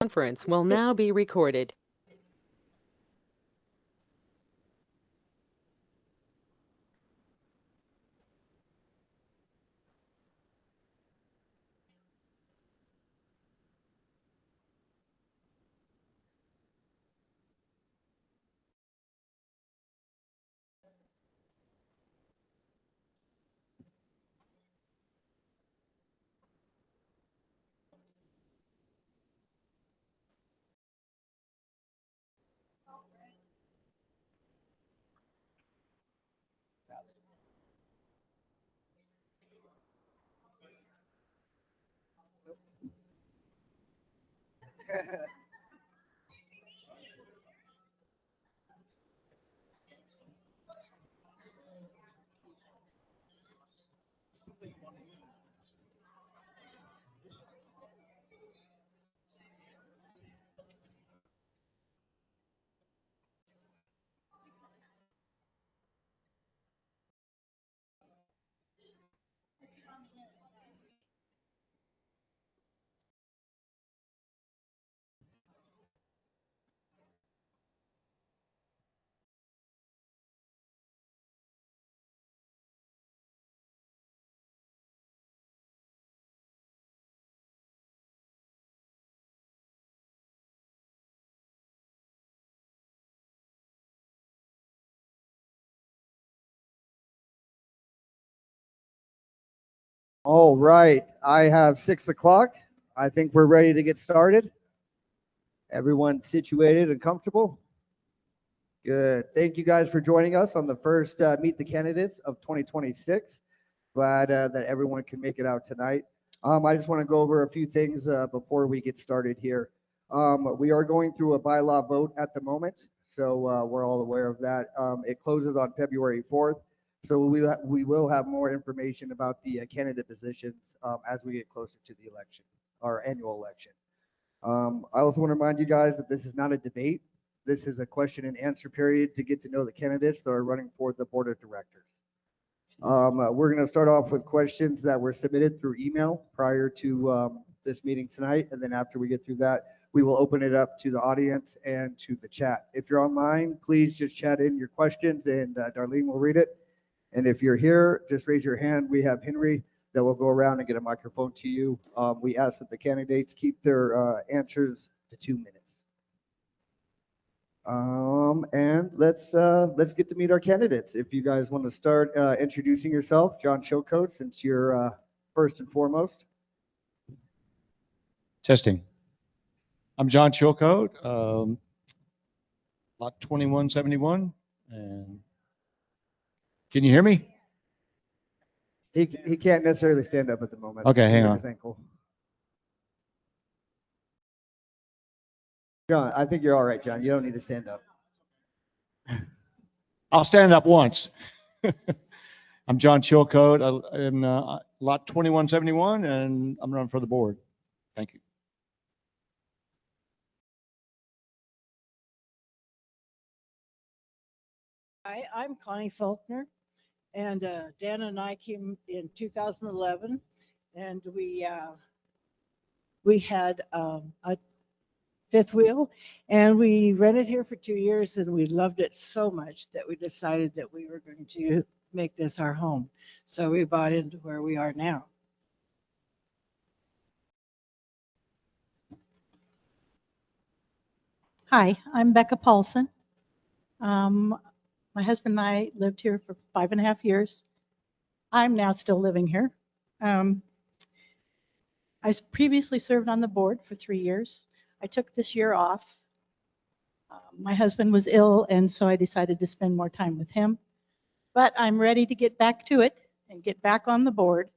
Conference will now be recorded. All right, I have 6 o'clock. I think we're ready to get started. Everyone situated and comfortable? Good. Thank you guys for joining us on the first Meet the Candidates of 2026. Glad that everyone can make it out tonight. I just want to go over a few things before we get started here. We are going through a bylaw vote at the moment, so we're all aware of that. It closes on February 4th, so we will have more information about the candidate positions as we get closer to the election, our annual election. I also want to remind you guys that this is not a debate. This is a question and answer period to get to know the candidates that are running for the board of directors. We're going to start off with questions that were submitted through email prior to this meeting tonight. And then after we get through that, we will open it up to the audience and to the chat. If you're online, please just chat in your questions and Darlene will read it. And if you're here, just raise your hand. We have Henry that will go around and get a microphone to you. We ask that the candidates keep their answers to 2 minutes. And let's get to meet our candidates. If you guys want to start introducing yourself, John Chilcote, since you're first and foremost. Testing. I'm John Chilcote, lot 2171. And can you hear me? He can't necessarily stand up at the moment. Okay, hang on. His ankle. John, I think you're all right, John. You don't need to stand up. I'll stand up once. I'm John Chilcote. I'm lot 2171, and I'm running for the board. Thank you. Hi, I'm Connie Faulkner, and Dan and I came in 2011, and we had a fifth wheel, and we rented here for 2 years, and we loved it so much that we decided that we were going to make this our home. So we bought into where we are now. Hi, I'm Becca Paulson. My husband and I lived here for 5.5 years. I'm now still living here. I previously served on the board for 3 years. I took this year off. My husband was ill, and so I decided to spend more time with him. But I'm ready to get back to it and get back on the board.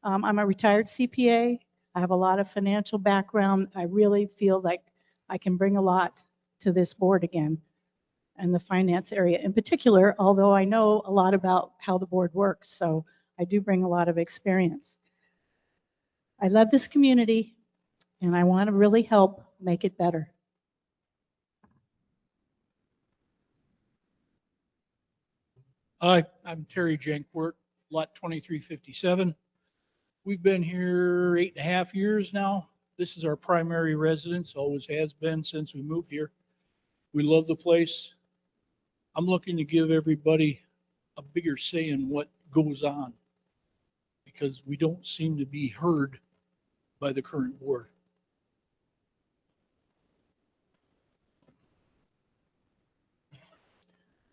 I'm a retired CPA. I have a lot of financial background. I really feel like I can bring a lot to this board again and the finance area in particular, although I know a lot about how the board works, so I do bring a lot of experience. I love this community, and I want to really help make it better. Hi, I'm Terry Jankwart, lot 2357. We've been here 8.5 years now. This is our primary residence, always has been since we moved here. We love the place. I'm looking to give everybody a bigger say in what goes on because we don't seem to be heard by the current board.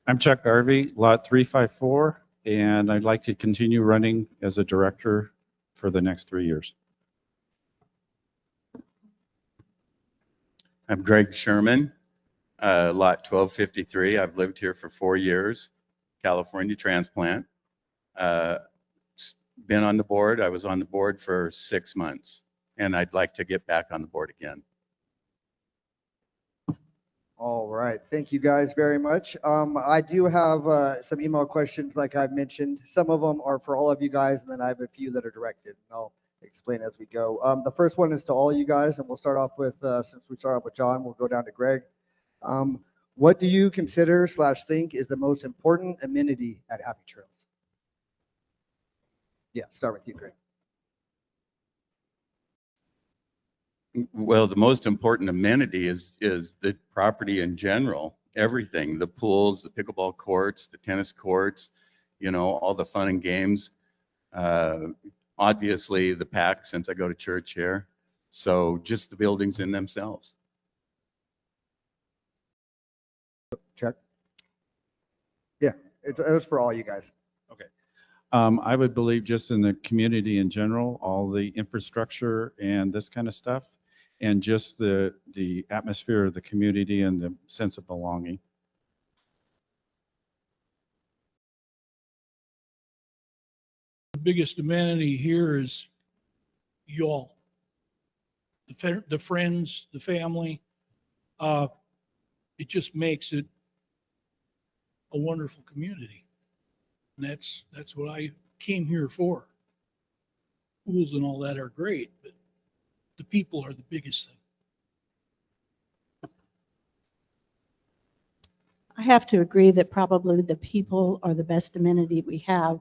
I'm Chuck Garvey, Lot 354, and I'd like to continue running as a director for the next 3 years. I'm Greg Sherman, lot 1253. I've lived here for 4 years, California transplant. Been on the board. I was on the board for 6 months, and I'd like to get back on the board again. All right, thank you guys very much. I do have some email questions like I've mentioned. Some of them are for all of you guys, and then I have a few that are directed, and I'll explain as we go. The first one is to all you guys, and we'll start off with, since we start off with John, we'll go down to Greg. What do you consider / think is the most important amenity at Happy Trails? Yeah, start with you, Greg. Well, the most important amenity is the property in general, everything, the pools, the pickleball courts, the tennis courts, you know, all the fun and games. Obviously the PAC, since I go to church here. So just the buildings in themselves. Chuck? Yeah, it was for all you guys. I would believe just in the community in general, all the infrastructure and this kind of stuff, and just the atmosphere of the community and the sense of belonging. The biggest amenity here is y'all, the friends, the family. It just makes it a wonderful community. And that's what I came here for. Schools and all that are great, but the people are the biggest thing. I have to agree that probably the people are the best amenity we have.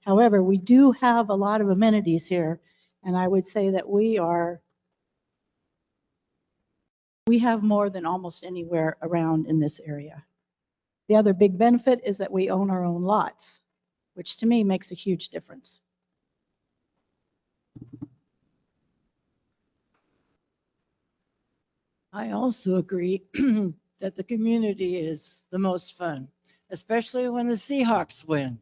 However, we do have a lot of amenities here, and I would say that we have more than almost anywhere around in this area. The other big benefit is that we own our own lots, which to me makes a huge difference. I also agree that the community is the most fun, especially when the Seahawks win.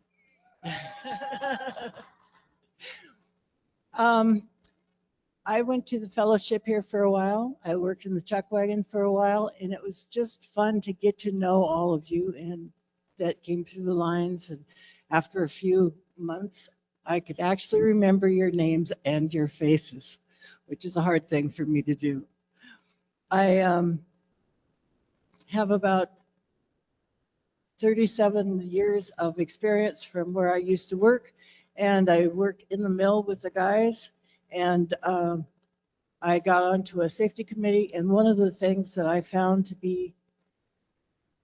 I went to the fellowship here for a while. I worked in the chuck wagon for a while, and it was just fun to get to know all of you and that came through the lines. And after a few months, I could actually remember your names and your faces, which is a hard thing for me to do. I have about 37 years of experience from where I used to work, and I worked in the mill with the guys, and I got onto a safety committee, and one of the things that I found to be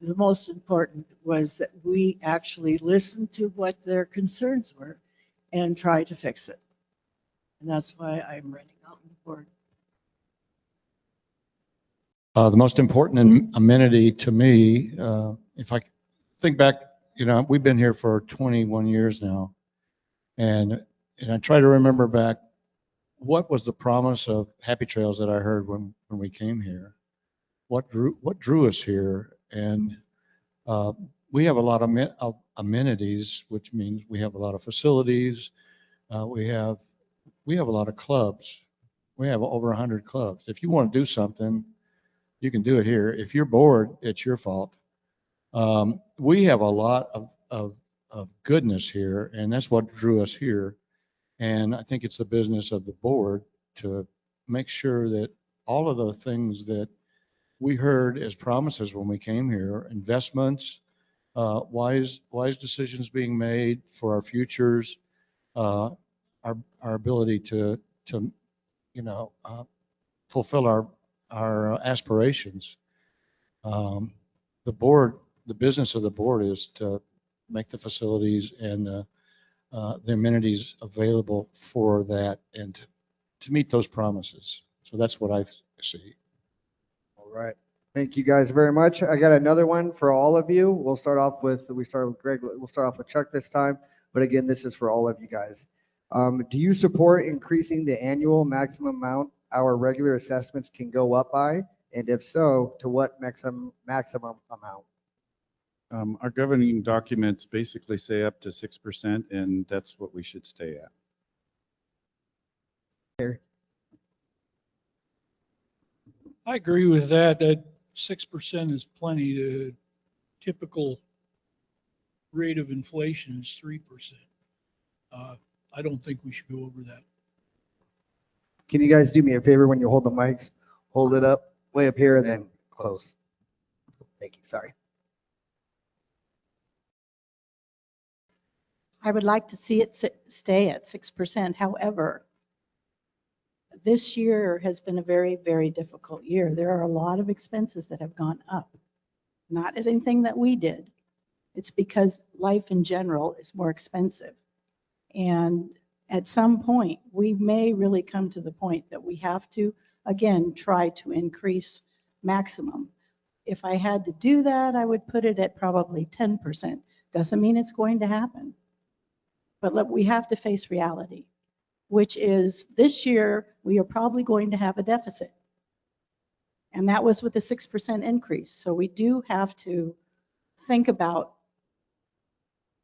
the most important was that we actually listened to what their concerns were and try to fix it. And that's why I'm running out on the board. The most important amenity to me, if I think back, you know, we've been here for 21 years now, and I try to remember back, what was the promise of Happy Trails that I heard when we came here? What drew us here? And we have a lot of amenities, which means we have a lot of facilities. We have a lot of clubs. We have over 100 clubs. If you want to do something, you can do it here. If you're bored, it's your fault. We have a lot of goodness here, and that's what drew us here. And I think it's the business of the board to make sure that all of the things that we heard as promises when we came here, investments, wise decisions being made for our futures, our ability to you know, fulfill our aspirations. The board, the business of the board is to make the facilities and the amenities available for that and to meet those promises. So that's what I see. All right. Thank you guys very much. I got another one for all of you. We started with Greg. We'll start off with Chuck this time. But again, this is for all of you guys. Do you support increasing the annual maximum amount our regular assessments can go up by? And if so, to what maximum amount? Our governing documents basically say up to 6%, and that's what we should stay at. I agree with that. That 6% is plenty. The typical rate of inflation is 3%. I don't think we should go over that. Can you guys do me a favor when you hold the mics? Hold it up way up here and then close. Thank you. Sorry. I would like to see it stay at 6%. However, this year has been a very, very difficult year. There are a lot of expenses that have gone up. Not anything that we did. It's because life in general is more expensive. And at some point, we may really come to the point that we have to, again, try to increase maximum. If I had to do that, I would put it at probably 10%. Doesn't mean it's going to happen. But look, we have to face reality, which is this year, we are probably going to have a deficit. And that was with a 6% increase. So we do have to think about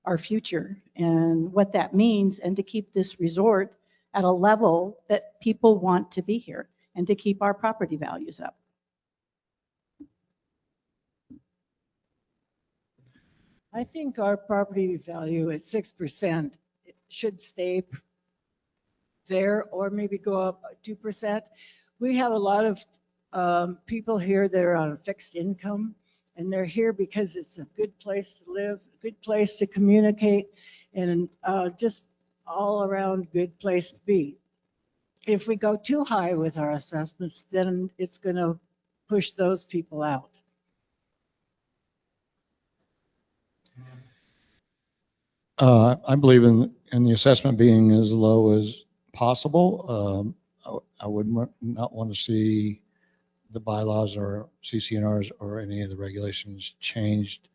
our future and what that means, and to keep this resort at a level that people want to be here and to keep our property values up. I think our property value at 6% should stay there or maybe go up 2%. We have a lot of people here that are on a fixed income, and they're here because it's a good place to live, a good place to communicate, and just all around good place to be. If we go too high with our assessments, then it's going to push those people out. I believe in the assessment being as low as possible. I would not want to see the bylaws or CCNRs or any of the regulations changed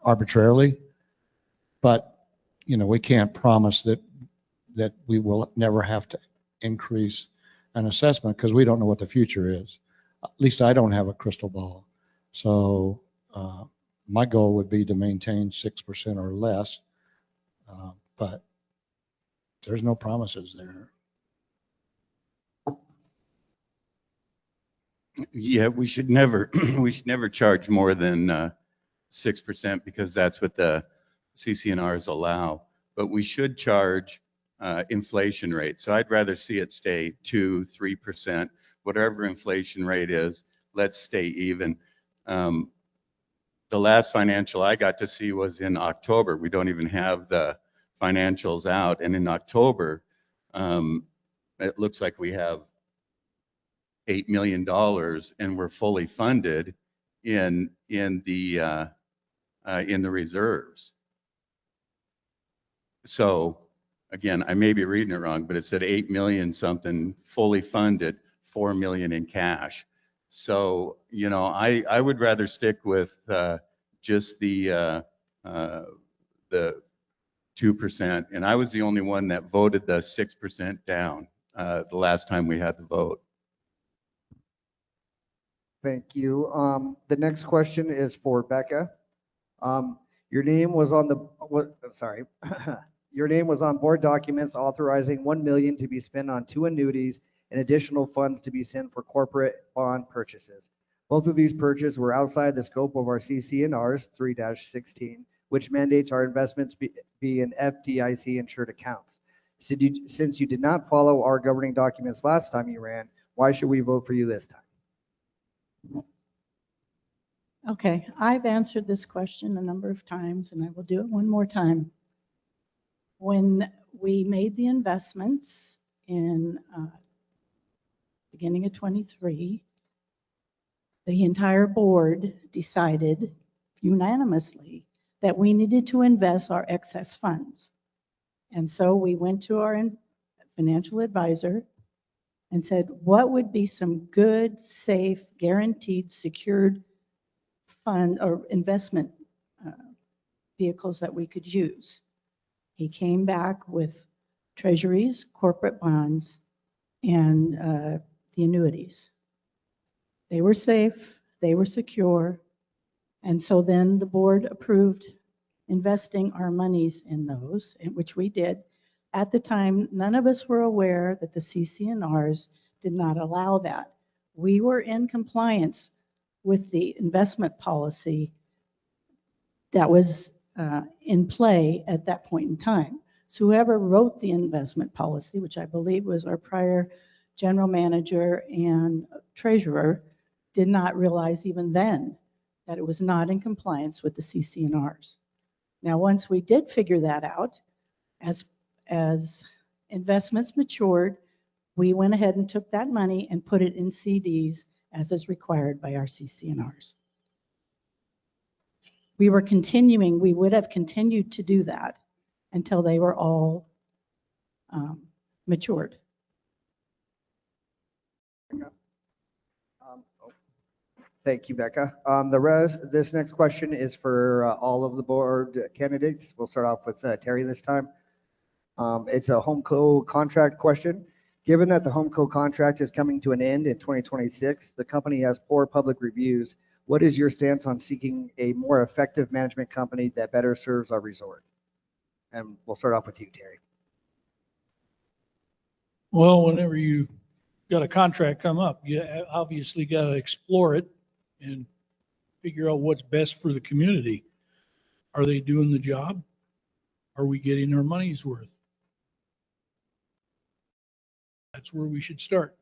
arbitrarily. But, you know, we can't promise that we will never have to increase an assessment because we don't know what the future is. At least I don't have a crystal ball. So my goal would be to maintain 6% or less, but there's no promises there. Yeah, we should never charge more than 6% because that's what the CCNRs allow. But we should charge inflation rate. So I'd rather see it stay 2-3%, whatever inflation rate is. Let's stay even. The last financial I got to see was in October. We don't even have the financials out, and in October, it looks like we have $8 million, and we're fully funded in the reserves. So again, I may be reading it wrong, but it said 8 million something fully funded, 4 million in cash. So, you know, I would rather stick with just the 2%, and I was the only one that voted the 6% down the last time we had the vote. Thank you. The next question is for Becca. Your name was on your name was on board documents authorizing 1 million to be spent on 2 annuities and additional funds to be sent for corporate bond purchases. Both of these purchases were outside the scope of our CCNRs 3-16, which mandates our investments be in FDIC insured accounts. Since you did not follow our governing documents last time you ran, why should we vote for you this time? Okay, I've answered this question a number of times, and I will do it one more time. When we made the investments in beginning of 23, the entire board decided unanimously that we needed to invest our excess funds. And so we went to our financial advisor and said, what would be some good, safe, guaranteed, secured fund or investment vehicles that we could use? He came back with treasuries, corporate bonds, and the annuities. They were safe, they were secure, and so then the board approved investing our monies in those, which we did. At the time, none of us were aware that the CCNRs did not allow that. We were in compliance with the investment policy that was in play at that point in time. So whoever wrote the investment policy, which I believe was our prior general manager and treasurer, did not realize even then that it was not in compliance with the CCNRs. Now, once we did figure that out, as investments matured, we went ahead and took that money and put it in CDs as is required by our CCNRs. We would have continued to do that until they were all matured. Thank you, Becca. This next question is for all of the board candidates. We'll start off with Terry this time. It's a HomeCo contract question. Given that the HomeCo contract is coming to an end in 2026, the company has poor public reviews. What is your stance on seeking a more effective management company that better serves our resort? And we'll start off with you, Terry. Well, whenever you got a contract come up, you obviously got to explore it and figure out what's best for the community. Are they doing the job? Are we getting our money's worth? That's where we should start.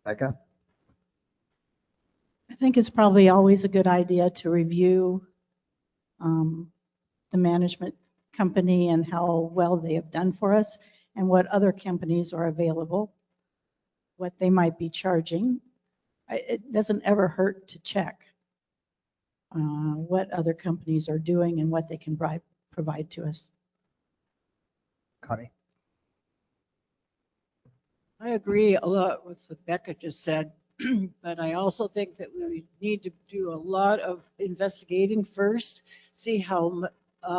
Becca? I think it's probably always a good idea to review the management company and how well they have done for us and what other companies are available, what they might be charging. It doesn't ever hurt to check what other companies are doing and what they can provide to us. Connie? I agree a lot with what Becca just said, but I also think that we need to do a lot of investigating first, see how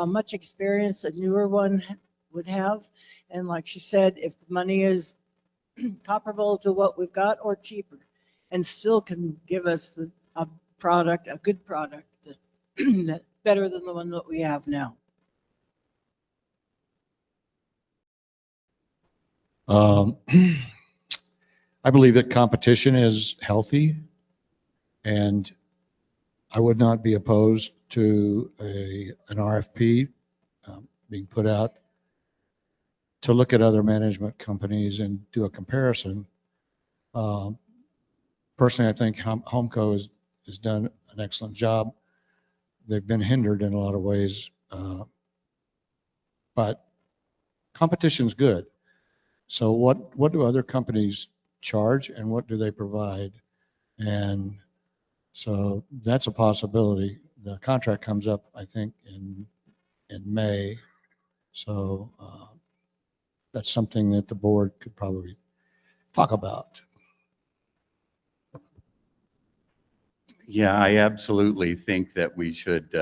much experience a newer one would have. And like she said, if the money is comparable to what we've got or cheaper, and still can give us a good product that's better than the one that we have now. I believe that competition is healthy, and I would not be opposed to an RFP being put out to look at other management companies and do a comparison. Personally, I think HomeCo has done an excellent job. They've been hindered in a lot of ways, but competition's good. So what do other companies charge and what do they provide? And so that's a possibility. The contract comes up, I think, in May. So that's something that the board could probably talk about. Yeah, I absolutely think that we should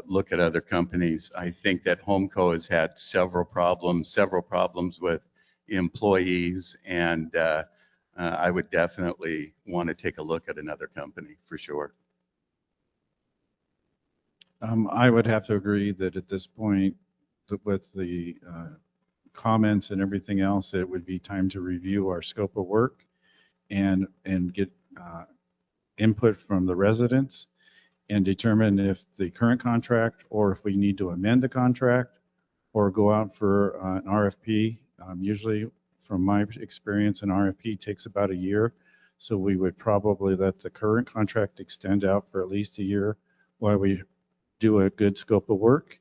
look at other companies. I think that HomeCo has had several problems with employees, and I would definitely want to take a look at another company for sure. I would have to agree that at this point, with the comments and everything else, it would be time to review our scope of work and get input from the residents and determine if the current contract or if we need to amend the contract or go out for an RFP. Usually, from my experience, an RFP takes about a year. So we would probably let the current contract extend out for at least a year while we do a good scope of work.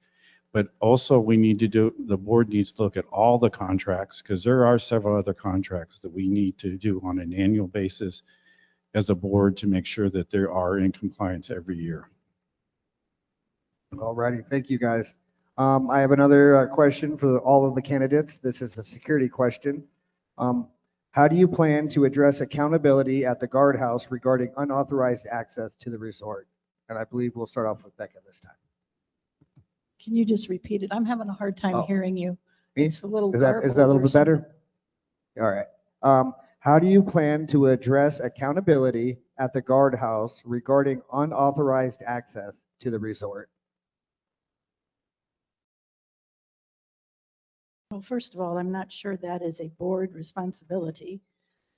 But also the board needs to look at all the contracts, because there are several other contracts that we need to do on an annual basis as a board to make sure that they are in compliance every year. All righty, thank you guys. I have another question for all of the candidates. This is a security question. How do you plan to address accountability at the guardhouse regarding unauthorized access to the resort? And I believe we'll start off with Becca this time. Can you just repeat it? I'm having a hard time Oh. hearing you. Me? It's a little Is that a garbled little or bit something. better? All right. How do you plan to address accountability at the guardhouse regarding unauthorized access to the resort? Well, first of all, I'm not sure that is a board responsibility,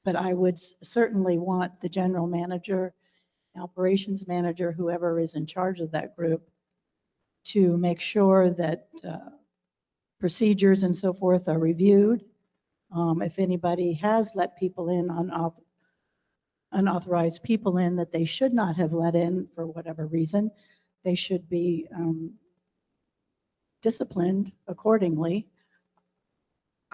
but I would certainly want the general manager, operations manager, whoever is in charge of that group, to make sure that procedures and so forth are reviewed. If anybody has let people in, unauthorized people in that they should not have let in for whatever reason, they should be disciplined accordingly.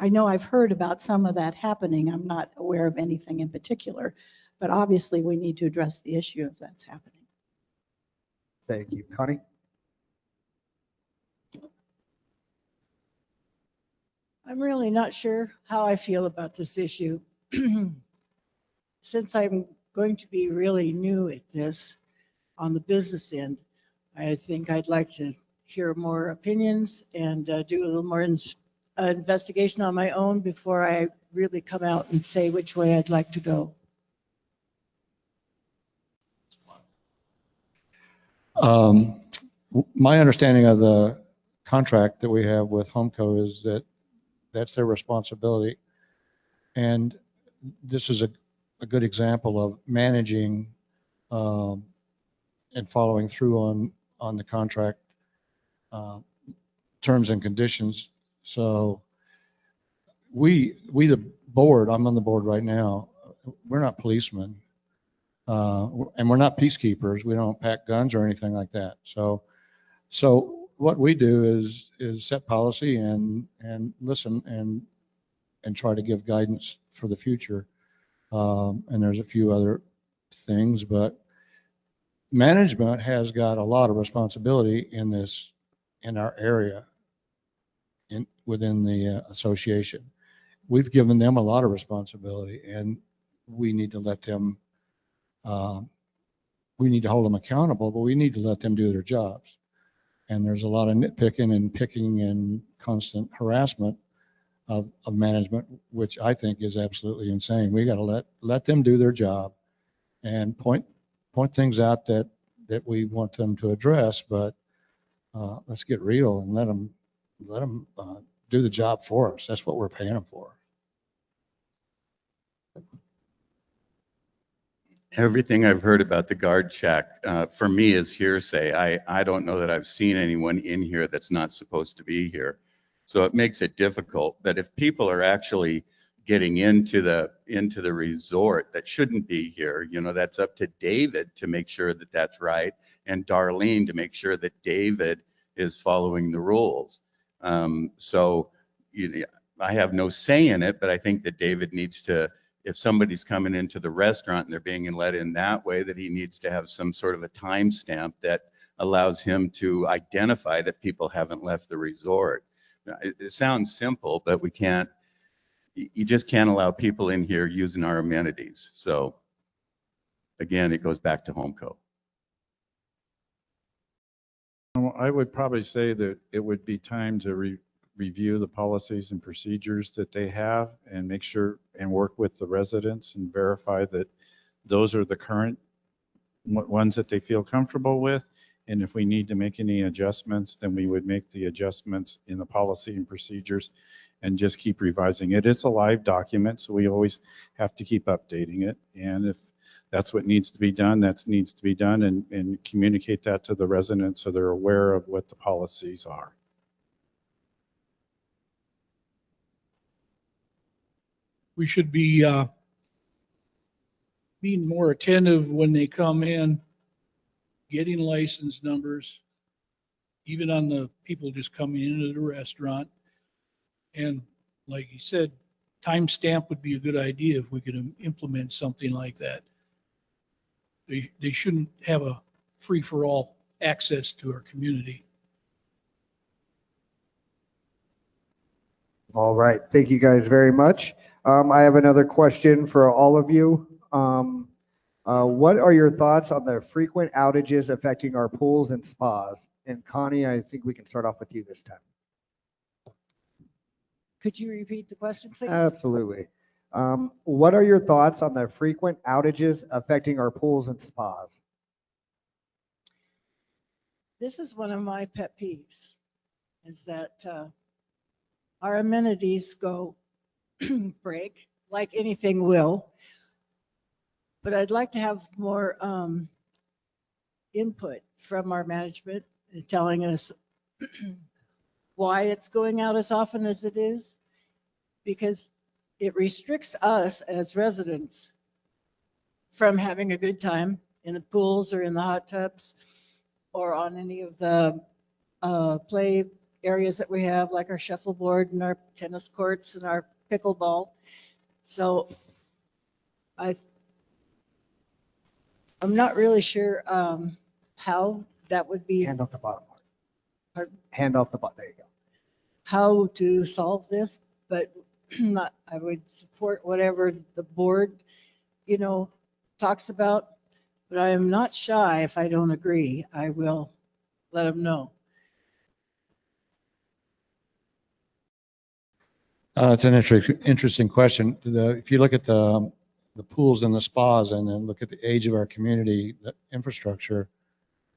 I know I've heard about some of that happening. I'm not aware of anything in particular, but obviously we need to address the issue if that's happening. Thank you. Connie? I'm really not sure how I feel about this issue. Since I'm going to be really new at this on the business end, I think I'd like to hear more opinions and do a little more investigation on my own before I really come out and say which way I'd like to go. My understanding of the contract that we have with Homeco is that that's their responsibility. And this is a good example of managing and following through on the contract terms and conditions. So we the board, I'm on the board right now, we're not policemen. And we're not peacekeepers. We don't pack guns or anything like that. So what we do is set policy and listen and try to give guidance for the future. And there's a few other things, but management has got a lot of responsibility in our area within the association. We've given them a lot of responsibility, and we need to let them we need to hold them accountable, but we need to let them do their jobs. And there's a lot of nitpicking and picking and constant harassment of management, which I think is absolutely insane. We got to let them do their job and point things out that we want them to address, but let's get real and let them do the job for us. That's what we're paying them for. Everything I've heard about the guard shack, for me, is hearsay. I don't know that I've seen anyone in here that's not supposed to be here. So it makes it difficult. But if people are actually getting into the resort that shouldn't be here, that's up to David to make sure that that's right, and Darlene to make sure that David is following the rules. So I have no say in it, but I think that David needs to, if somebody's coming into the restaurant and they're being let in that way, that he needs to have some sort of a timestamp that allows him to identify that people haven't left the resort. It sounds simple, but you just can't allow people in here using our amenities. So again, it goes back to Homeco. I would probably say that it would be time to review the policies and procedures that they have and make sure and work with the residents and verify that those are the current ones that they feel comfortable with. And if we need to make any adjustments, then we would make the adjustments in the policy and procedures and just keep revising it. It's a live document, so we always have to keep updating it. And if that's what needs to be done, that needs to be done, and communicate that to the residents so they're aware of what the policies are. We should be being more attentive when they come in, getting license numbers, even on the people just coming into the restaurant. And like you said, timestamp would be a good idea if we could implement something like that. They shouldn't have a free-for-all access to our community. All right. Thank you guys very much. I have another question for all of you. What are your thoughts on the frequent outages affecting our pools and spas? And Connie, I think we can start off with you this time. Could you repeat the question, please? Absolutely. What are your thoughts on the frequent outages affecting our pools and spas? This is one of my pet peeves, is that our amenities go break, like anything will. But I'd like to have more input from our management in telling us why it's going out as often as it is, because it restricts us as residents from having a good time in the pools or in the hot tubs or on any of the play areas that we have, like our shuffleboard and our tennis courts and our pickleball. So I'm not really sure how that would be, Hand off the bottom part. Pardon? Hand off the bottom. There you go. how to solve this, but I would support whatever the board, talks about. But I am not shy. If I don't agree, I will let them know. It's an interesting question. If you look at the pools and the spas and then look at the age of our community, the infrastructure,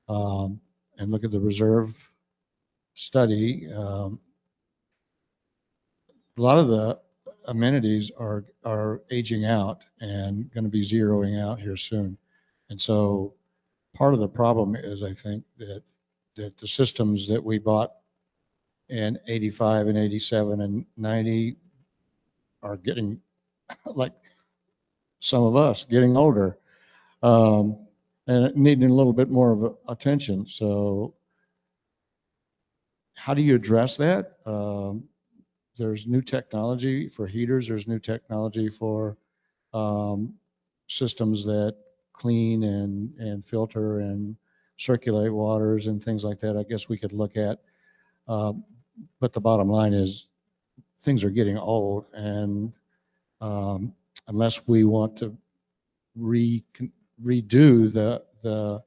and look at the reserve study, a lot of the amenities are aging out and going to be zeroing out here soon. And so part of the problem is, I think, that the systems that we bought in 85 and 87 and 90 are getting, like some of us, getting older, and needing a little bit more of attention. So how do you address that? There's new technology for heaters. There's new technology for systems that clean and filter and circulate waters and things like that. I guess we could look at. But the bottom line is things are getting old, and unless we want to redo the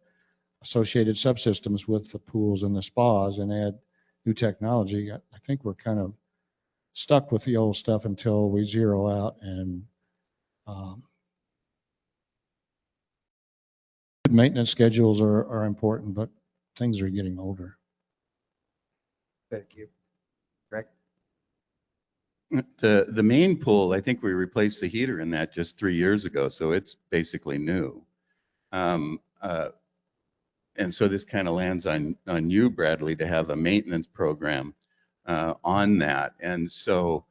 associated subsystems with the pools and the spas and add new technology, I think we're kind of stuck with the old stuff until we zero out. And maintenance schedules are important, but things are getting older. Thank you. Greg? The main pool, I think we replaced the heater in that just 3 years ago, so it's basically new. And so this kind of lands on you, Bradley, to have a maintenance program on that. And so,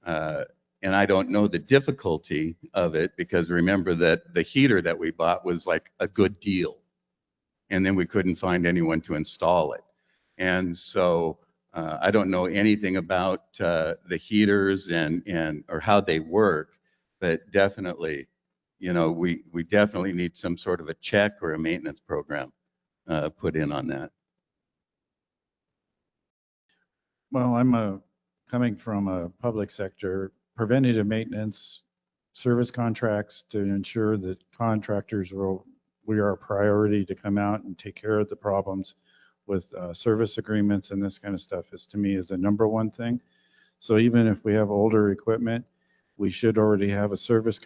and I don't know the difficulty of it, because remember that the heater that we bought was like a good deal, and then we couldn't find anyone to install it. And so I don't know anything about the heaters and or how they work, but definitely, we definitely need some sort of a check or a maintenance program put in on that. Well, I'm coming from a public sector, preventative maintenance, service contracts to ensure that contractors we are a priority to come out and take care of the problems with service agreements and this kind of stuff is, to me, is the number one thing. So even if we have older equipment, we should already have a service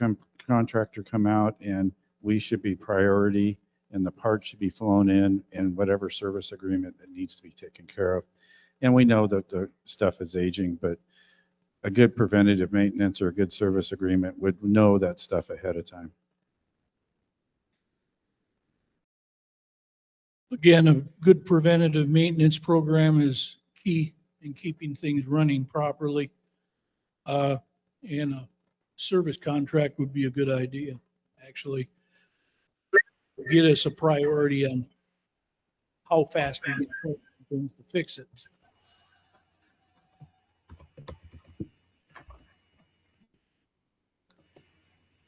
contractor come out, and we should be priority, and the parts should be flown in and whatever service agreement that needs to be taken care of. And we know that the stuff is aging, but a good preventative maintenance or a good service agreement would know that stuff ahead of time. Again, a good preventative maintenance program is key in keeping things running properly. And a service contract would be a good idea, actually. Get us a priority on how fast we get things to fix it.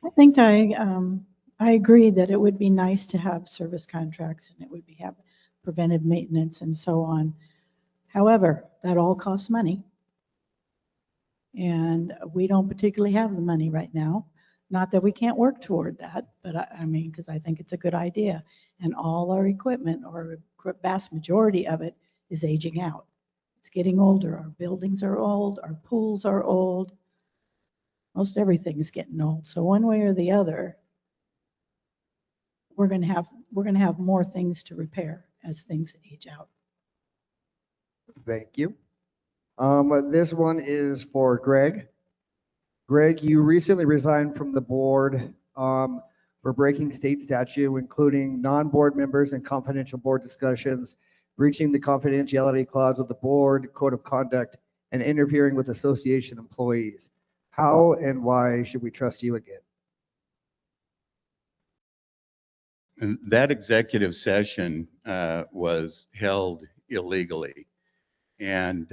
I think I agree that it would be nice to have service contracts and it would have preventive maintenance and so on. However, that all costs money. And we don't particularly have the money right now. Not that we can't work toward that, but I mean, because I think it's a good idea. And all our equipment, or a vast majority of it, is aging out. It's getting older. Our buildings are old, our pools are old. Most everything's getting old. So one way or the other, we're going to have more things to repair as things age out. Thank you. This one is for Greg. Greg, you recently resigned from the board for breaking state statute, including non-board members and confidential board discussions, breaching the confidentiality clause of the board code of conduct, and interfering with association employees. How and why should we trust you again? And that executive session was held illegally. And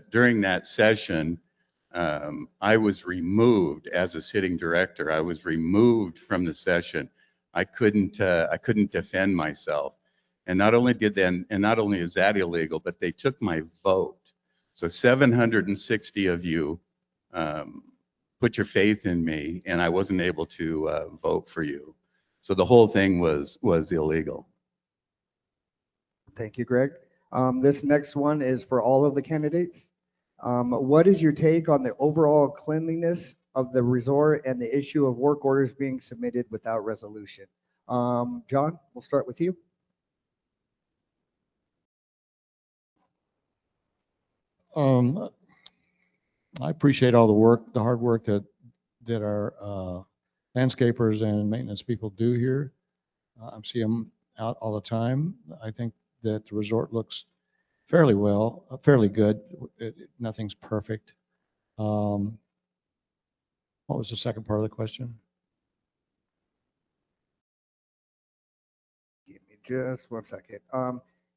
during that session, I was removed as a sitting director. I was removed from the session. I couldn't defend myself. And not only is that illegal, but they took my vote. So 760 of you put your faith in me, and I wasn't able to vote for you. So the whole thing was illegal. Thank you, Greg. This next one is for all of the candidates. What is your take on the overall cleanliness of the resort and the issue of work orders being submitted without resolution? John, we'll start with you. I appreciate all the work, the hard work that our landscapers and maintenance people do here. I see them out all the time. I think that the resort looks fairly good. Nothing's perfect. What was the second part of the question? Give me just 1 second.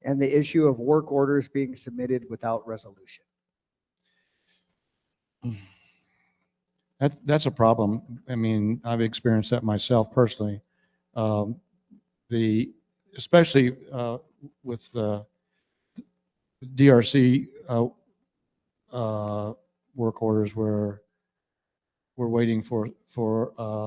And the issue of work orders being submitted without resolution. That's a problem. I mean, I've experienced that myself personally. Especially with the DRC work orders where we're waiting for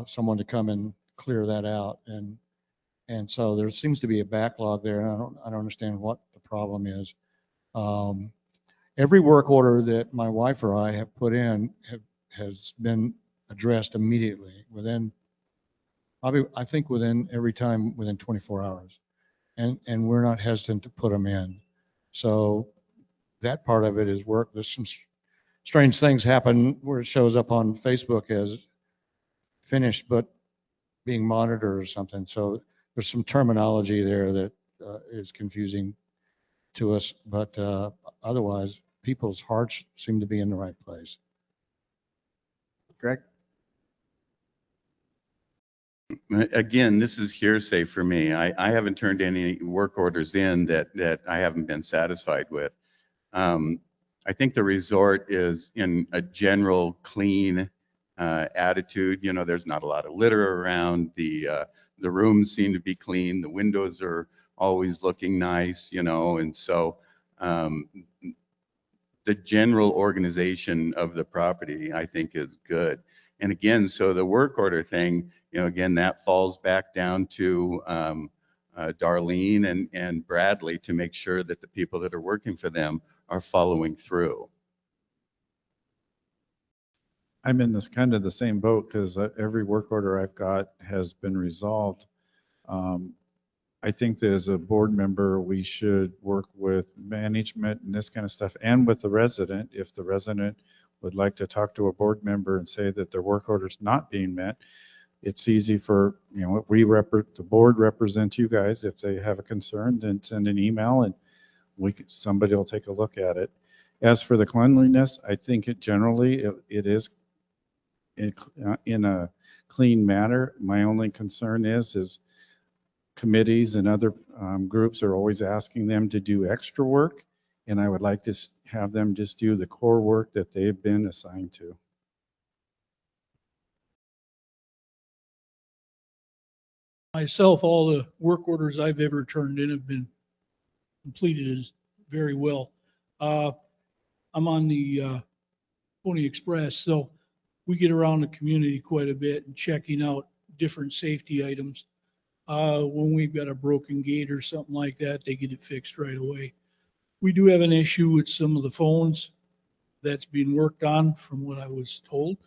someone to come and clear that out, and so there seems to be a backlog there, and I don't understand what the problem is. Every work order that my wife or I have put in has been addressed immediately I think within 24 hours, and we're not hesitant to put them in. So that part of it is work. There's some strange things happen where it shows up on Facebook as finished but being monitored or something. So there's some terminology there that is confusing to us, but otherwise people's hearts seem to be in the right place. Greg? Again, this is hearsay for me. I haven't turned any work orders in that I haven't been satisfied with. I think the resort is in a general clean attitude. You know, there's not a lot of litter around. The rooms seem to be clean. The windows are always looking nice, you know, and so the general organization of the property, I think, is good. And again, so the work order thing, you know, again, that falls back down to Darlene and Bradley to make sure that the people that are working for them are following through. I'm in this kind of the same boat because every work order I've got has been resolved. I think that as a board member, we should work with management and this kind of stuff, and with the resident. If the resident would like to talk to a board member and say that their work order is not being met, it's easy for, you know, the board represents you guys. If they have a concern, then send an email and somebody will take a look at it. As for the cleanliness, I think it is in a clean manner. My only concern is committees and other groups are always asking them to do extra work, and I would like to have them just do the core work that they've been assigned to. Myself, all the work orders I've ever turned in have been completed very well. I'm on the Pony Express, so we get around the community quite a bit and checking out different safety items. When we've got a broken gate or something like that, they get it fixed right away. We do have an issue with some of the phones that's being worked on from what I was told.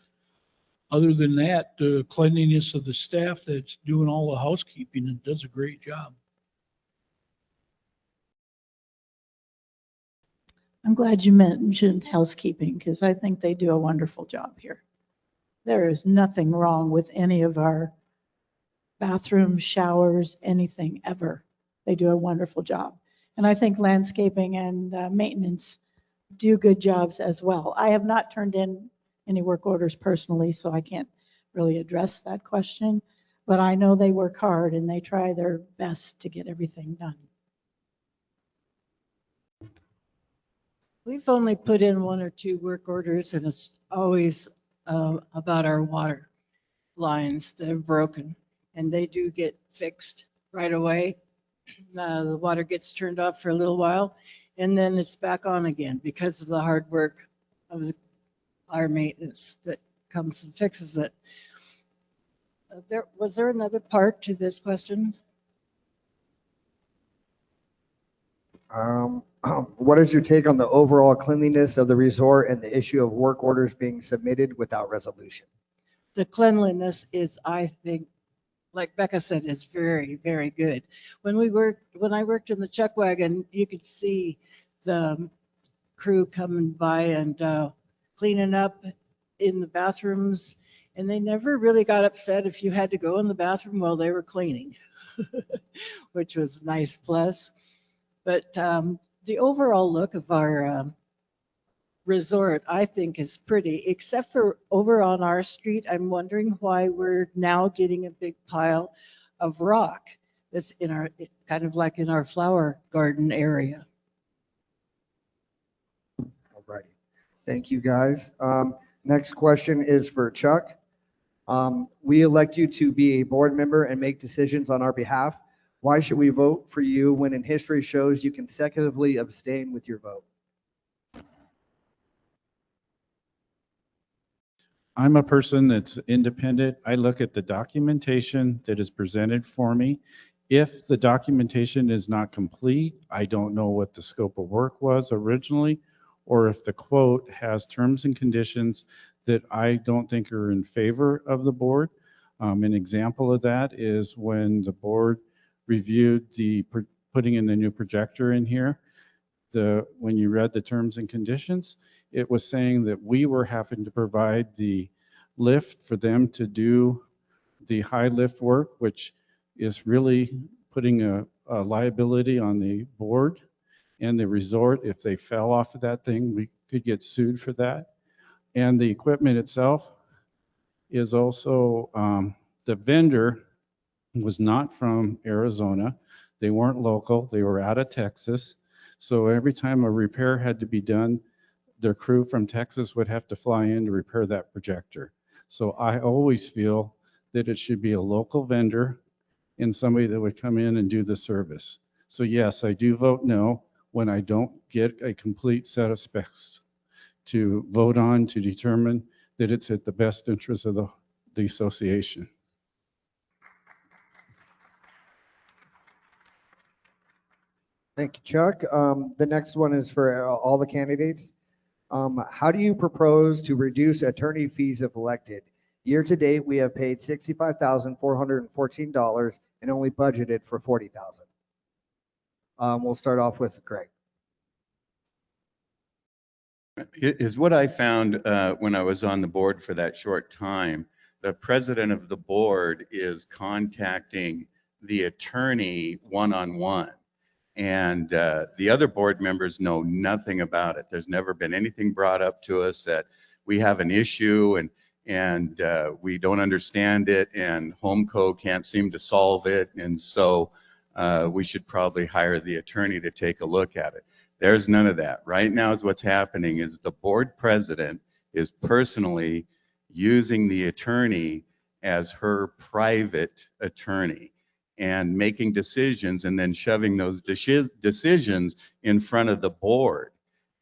Other than that, the cleanliness of the staff that's doing all the housekeeping and does a great job. I'm glad you mentioned housekeeping because I think they do a wonderful job here. There is nothing wrong with any of our bathrooms, showers, anything ever. They do a wonderful job. And I think landscaping and maintenance do good jobs as well. I have not turned in any work orders personally, so I can't really address that question. But I know they work hard and they try their best to get everything done. We've only put in 1 or 2 work orders, and it's always about our water lines that are broken, and they do get fixed right away. The water gets turned off for a little while, and then it's back on again because of the hard work of our maintenance that comes and fixes it. Was there another part to this question? What is your take on the overall cleanliness of the resort and the issue of work orders being submitted without resolution? The cleanliness is, I think, like Becca said, is very, very good. When I worked in the chuck wagon, you could see the crew coming by and cleaning up in the bathrooms, and they never really got upset if you had to go in the bathroom while they were cleaning, which was a nice plus. But the overall look of our resort, I think, is pretty, except for over on our street. I'm wondering why we're now getting a big pile of rock that's in our, kind of like in our flower garden area. All righty. Thank you, guys. Next question is for Chuck. We elect you to be a board member and make decisions on our behalf. Why should we vote for you when in history shows you consecutively abstain with your vote? I'm a person that's independent. I look at the documentation that is presented for me. If the documentation is not complete, I don't know what the scope of work was originally, or if the quote has terms and conditions that I don't think are in favor of the board. An example of that is when the board reviewed the putting in the new projector in here. When you read the terms and conditions, it was saying that we were having to provide the lift for them to do the high lift work, which is really putting a liability on the board and the resort. If they fell off of that thing, we could get sued for that. And the equipment itself is also, the vendor was not from Arizona. They weren't local. They were out of Texas. So every time a repair had to be done, their crew from Texas would have to fly in to repair that projector. So I always feel that it should be a local vendor and somebody that would come in and do the service. So yes, I do vote no when I don't get a complete set of specs to vote on to determine that it's at the best interest of the association. Thank you, Chuck. The next one is for all the candidates. How do you propose to reduce attorney fees if elected? Year to date, we have paid $65,414 and only budgeted for $40,000. We'll start off with Greg. Is what I found when I was on the board for that short time. The president of the board is contacting the attorney one-on-one. And the other board members know nothing about it. There's never been anything brought up to us that we have an issue and we don't understand it and HomeCo can't seem to solve it. And so we should probably hire the attorney to take a look at it. There's none of that. Right now is what's happening is the board president is personally using the attorney as her private attorney and making decisions and then shoving those decisions in front of the board.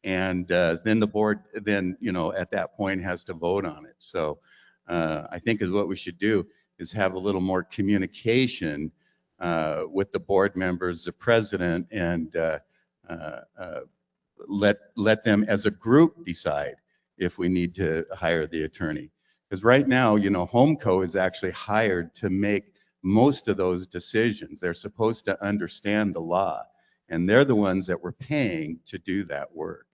And then the board, then, at that point has to vote on it. So I think is what we should do is have a little more communication with the board members, the president, and let them as a group decide if we need to hire the attorney. Because right now, HomeCo is actually hired to make most of those decisions. They're supposed to understand the law, and they're the ones that we're paying to do that work.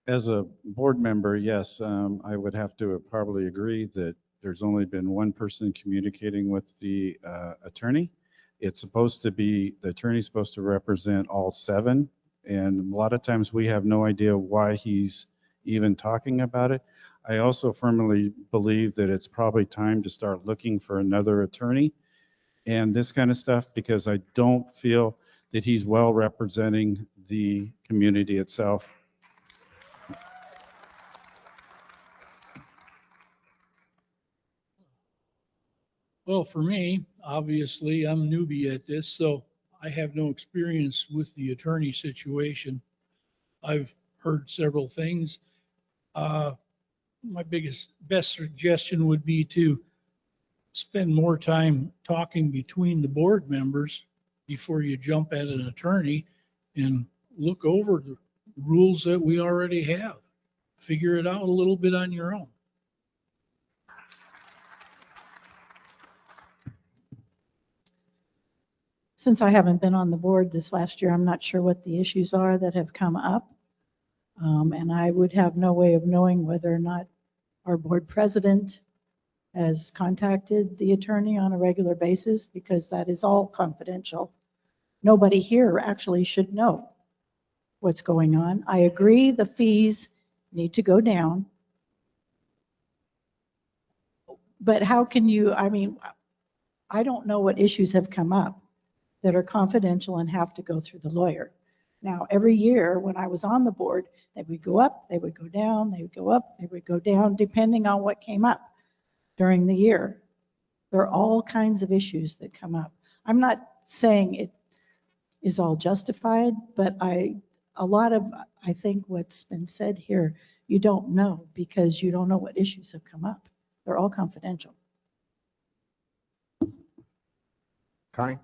As a board member, yes, I would have to probably agree that there's only been one person communicating with the attorney. It's supposed to be, the attorney's supposed to represent all 7. And a lot of times we have no idea why he's even talking about it. I also firmly believe that it's probably time to start looking for another attorney and this kind of stuff, because I don't feel that he's well representing the community itself. Well, for me, obviously, I'm a newbie at this, so I have no experience with the attorney situation. I've heard several things. My best suggestion would be to spend more time talking between the board members before you jump at an attorney, and look over the rules that we already have. Figure it out a little bit on your own. Since I haven't been on the board this last year, I'm not sure what the issues are that have come up. And I would have no way of knowing whether or not our board president has contacted the attorney on a regular basis, because that is all confidential. Nobody here actually should know what's going on. I agree the fees need to go down. But how can you, I don't know what issues have come up that are confidential and have to go through the lawyer. Now, every year when I was on the board, they would go up, they would go down, they would go up, they would go down, depending on what came up during the year. There are all kinds of issues that come up. I'm not saying it is all justified, but I think what's been said here, you don't know, because you don't know what issues have come up. They're all confidential. Connie?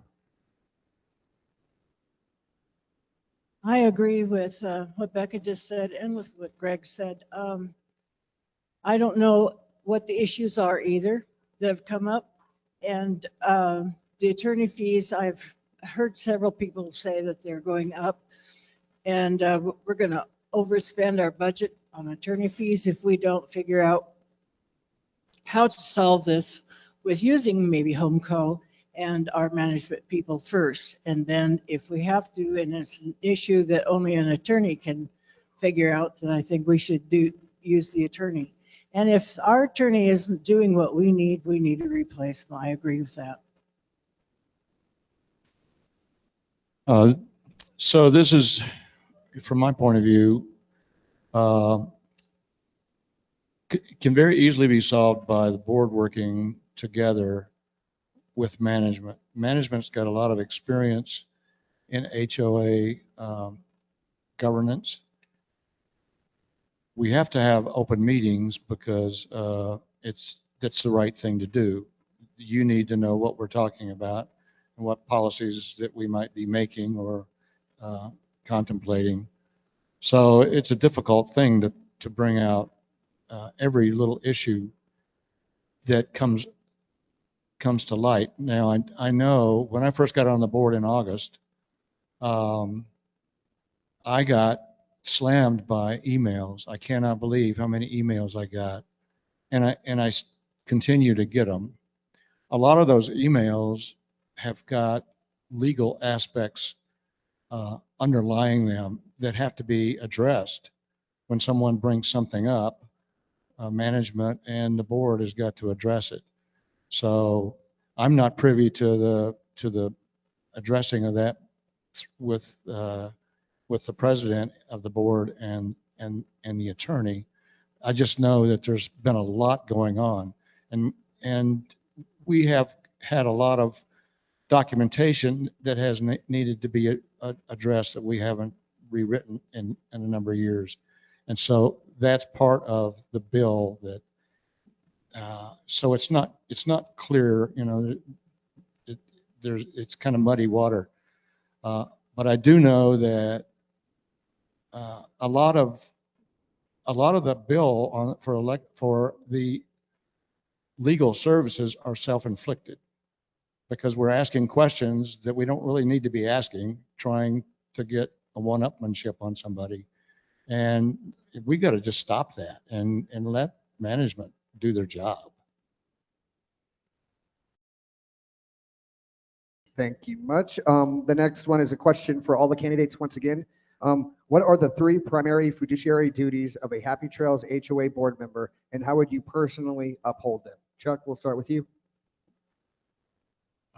I agree with what Becca just said and with what Greg said. I don't know what the issues are either that have come up. And the attorney fees, I've heard several people say that they're going up. And we're going to overspend our budget on attorney fees if we don't figure out how to solve this with using maybe HomeCo and our management people first. And then if we have to, and it's an issue that only an attorney can figure out, then I think we should use the attorney. And if our attorney isn't doing what we need to replace them. I agree with that. So this is, from my point of view, can very easily be solved by the board working together with management. Management's got a lot of experience in HOA governance. We have to have open meetings because that's the right thing to do. You need to know what we're talking about and what policies that we might be making or contemplating. So it's a difficult thing to bring out every little issue that comes to light. Now, I know when I first got on the board in August, I got slammed by emails. I cannot believe how many emails I got, and I continue to get them. A lot of those emails have got legal aspects underlying them that have to be addressed. When someone brings something up, management and the board has got to address it. So I'm not privy to the addressing of that with the president of the board and the attorney. I just know that there's been a lot going on, and we have had a lot of documentation that has needed to be addressed that we haven't rewritten in a number of years. And so that's part of the bill that, so it's not clear, you know, it's kind of muddy water. But I do know that a lot of the bill for the legal services are self-inflicted, because we're asking questions that we don't really need to be asking, trying to get a one-upmanship on somebody. And we got to just stop that and let management do their job. Thank you much. The next one is a question for all the candidates once again. What are the 3 primary fiduciary duties of a Happy Trails HOA board member, and how would you personally uphold them? Chuck, we'll start with you.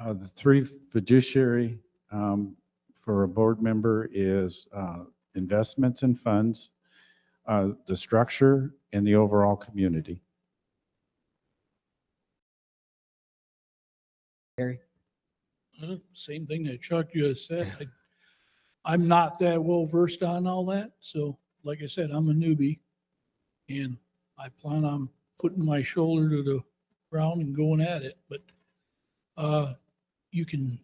The 3 fiduciary for a board member is investments and funds, the structure, and the overall community. Harry? Same thing that Chuck just said. I'm not that well versed on all that. So like I said, I'm a newbie, and I plan on putting my shoulder to the ground and going at it. But you can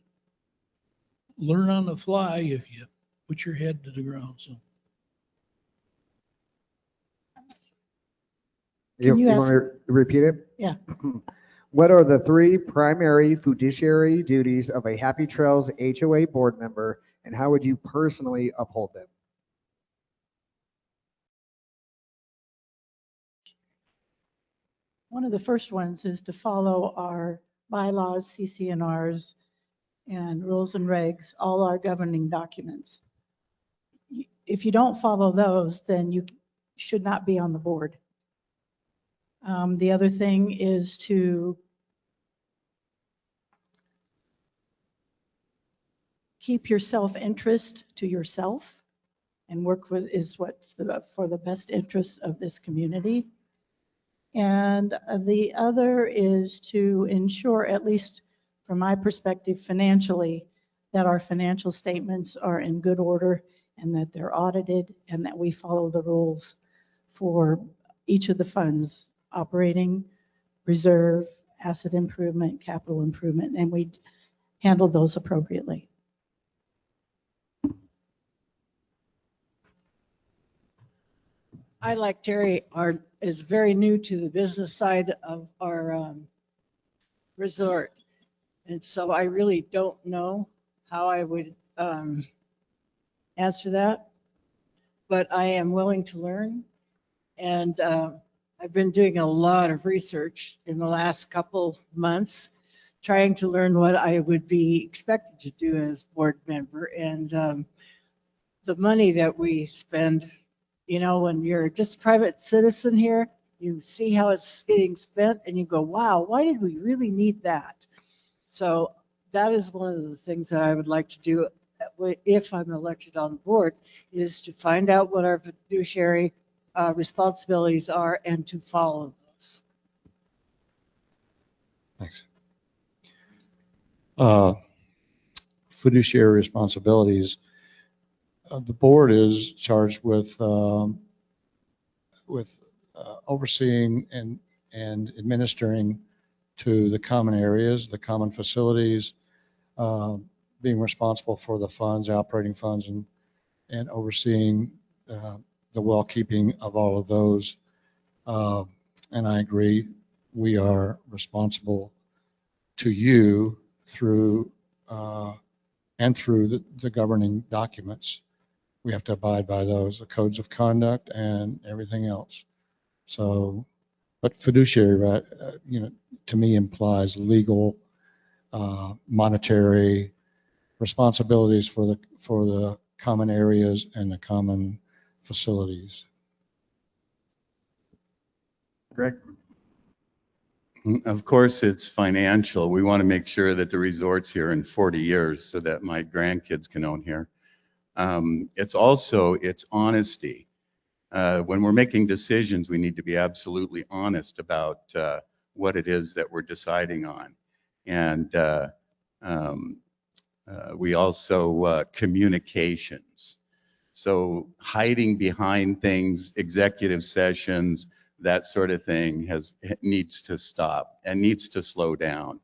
learn on the fly if you put your head to the ground. So Can you want ask- to repeat it? Yeah. What are the 3 primary fiduciary duties of a Happy Trails HOA board member, and how would you personally uphold them? One of the first ones is to follow our bylaws, CCNRs, and rules and regs, all our governing documents. If you don't follow those, then you should not be on the board. The other thing is to keep your self-interest to yourself and work with for the best interests of this community. And the other is to ensure, at least from my perspective financially, that our financial statements are in good order and that they're audited and that we follow the rules for each of the funds: operating, reserve, asset improvement, capital improvement, and we handle those appropriately. I, like Terry, is very new to the business side of our resort. And so I really don't know how I would answer that, but I am willing to learn. And I've been doing a lot of research in the last couple months, trying to learn what I would be expected to do as board member. And the money that we spend, you know, when you're just a private citizen here, you see how it's getting spent and you go, wow, why did we really need that? So that is one of the things that I would like to do if I'm elected on the board, is to find out what our fiduciary responsibilities are and to follow those. Thanks. Fiduciary responsibilities. The board is charged with overseeing and administering to the common areas, the common facilities, being responsible for the funds, operating funds, and overseeing the well-keeping of all of those. And I agree, we are responsible to you through and through the governing documents. We have to abide by those, the codes of conduct and everything else. So, but fiduciary, you know, to me implies legal, monetary responsibilities for the common areas and the common facilities. Greg? Of course, it's financial. We want to make sure that the resort's here in 40 years so that my grandkids can own here. It's honesty. When we're making decisions, we need to be absolutely honest about what it is that we're deciding on. And We also, communications. So hiding behind things, executive sessions, that sort of thing needs to stop and needs to slow down.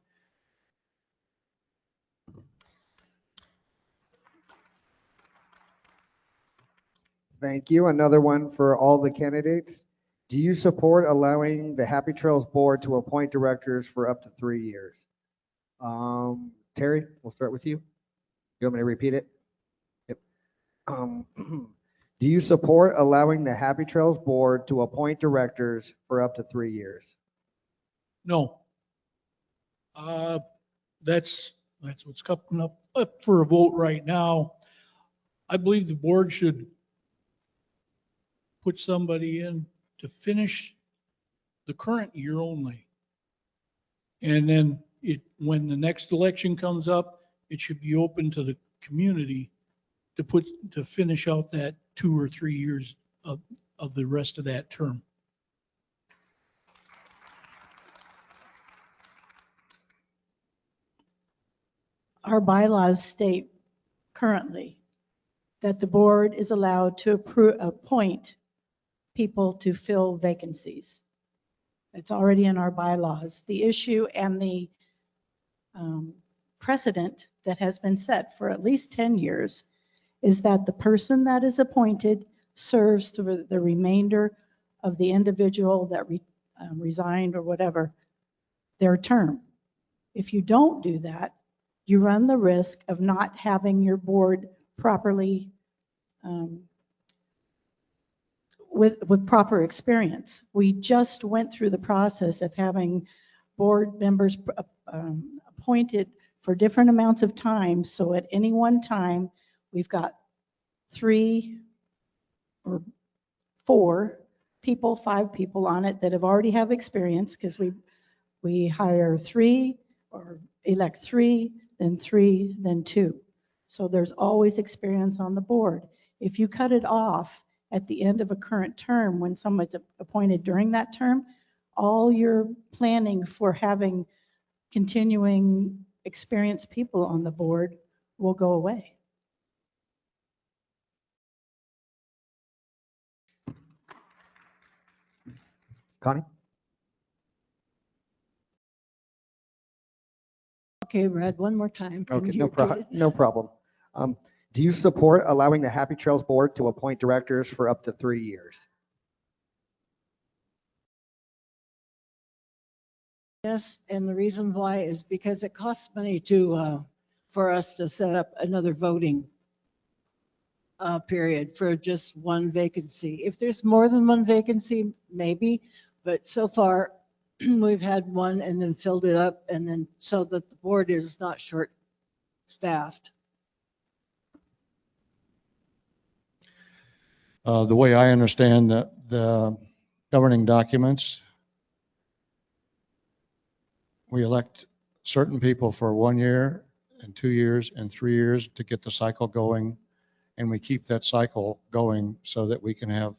Thank you. Another one for all the candidates. Do you support allowing the Happy Trails Board to appoint directors for up to 3 years? Terry, we'll start with you. You want me to repeat it? Yep. Do you support allowing the Happy Trails Board to appoint directors for up to 3 years? No. That's what's coming up for a vote right now. I believe the board should put somebody in to finish the current year only. And then when the next election comes up, it should be open to the community to finish out that 2 or 3 years of the rest of that term. Our bylaws state currently that the board is allowed to appoint people to fill vacancies. It's already in our bylaws. The issue and the precedent that has been set for at least 10 years is that the person that is appointed serves through the remainder of the individual that resigned or whatever, their term. If you don't do that, you run the risk of not having your board properly with proper experience. We just went through the process of having board members appointed for different amounts of time. So at any one time, we've got 3 or 4 people, 5 people on it that have already have experience, because we hire 3 or elect 3, then 3, then 2. So there's always experience on the board. If you cut it off at the end of a current term, when someone's appointed during that term, all your planning for having continuing experienced people on the board will go away. Connie? Okay, Brad, one more time. Can Okay, you repeat it? no problem. Do you support allowing the Happy Trails Board to appoint directors for up to 3 years? Yes, and the reason why is because it costs money for us to set up another voting period for just one vacancy. If there's more than one vacancy, maybe, but so far we've had one and then filled it up, and then so that the board is not short-staffed. The way I understand the governing documents, we elect certain people for 1 year and 2 years and 3 years to get the cycle going. And we keep that cycle going so that we can have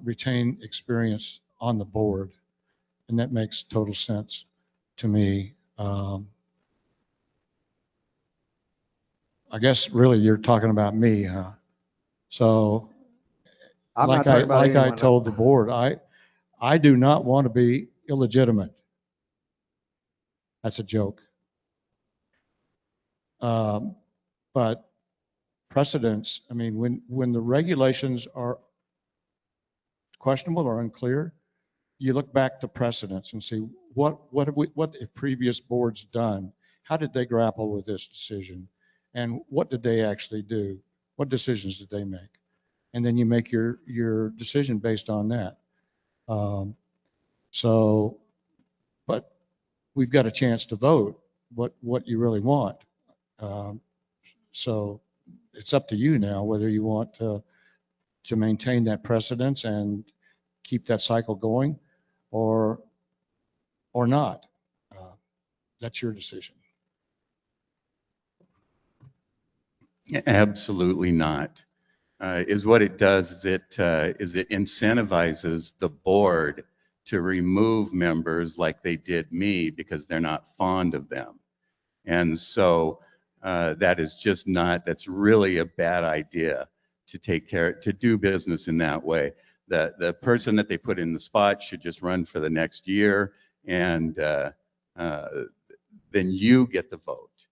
retain experience on the board. And that makes total sense to me. I guess really you're talking about me, huh? So I'm not like talking about I anyone else. told the board, I do not want to be illegitimate. That's a joke. But precedents, I mean, when the regulations are questionable or unclear, you look back to precedents and see what have previous boards done? How did they grapple with this decision? And what did they actually do? What decisions did they make? And then you make your decision based on that. But we've got a chance to vote what you really want. So it's up to you now whether you want to maintain that precedence and keep that cycle going or not. That's your decision. Absolutely not. Is what it does is it incentivizes the board to remove members like they did me because they're not fond of them. And so that is just not, that's really a bad idea to do business in that way. The person that they put in the spot should just run for the next year, and then you get the vote.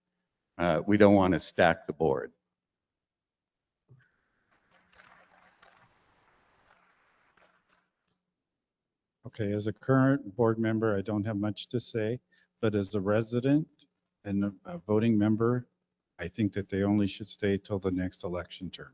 We don't want to stack the board. Okay, as a current board member, I don't have much to say, but as a resident and a voting member, I think that they only should stay till the next election term.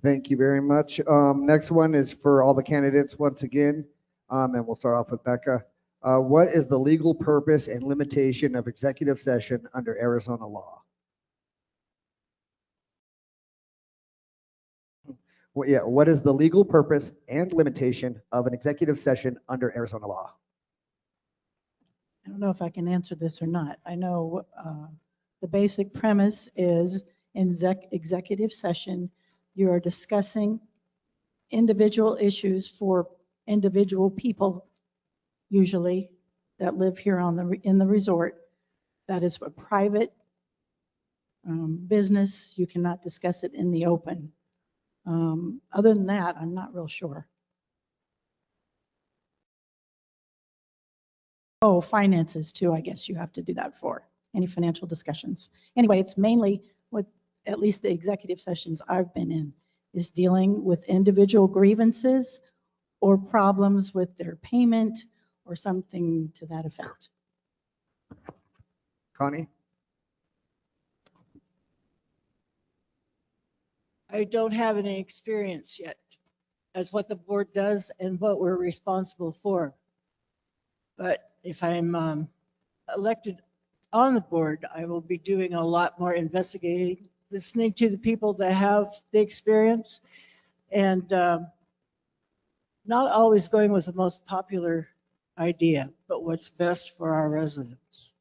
Thank you very much. Next one is for all the candidates once again, and we'll start off with Becca. What is the legal purpose and limitation of executive session under Arizona law? Well, yeah, what is the legal purpose and limitation of an executive session under Arizona law? I don't know if I can answer this or not. I know the basic premise is in executive session, you are discussing individual issues for individual people, usually that live here in the resort. That is a private business. You cannot discuss it in the open. Other than that, I'm not real sure. Oh, finances too, I guess you have to do that for any financial discussions. Anyway, it's mainly what, at least the executive sessions I've been in, is dealing with individual grievances or problems with their payment or something to that effect. Connie? I don't have any experience yet as what the board does and what we're responsible for. But if I'm elected on the board, I will be doing a lot more investigating, listening to the people that have the experience, and not always going with the most popular idea, but what's best for our residents.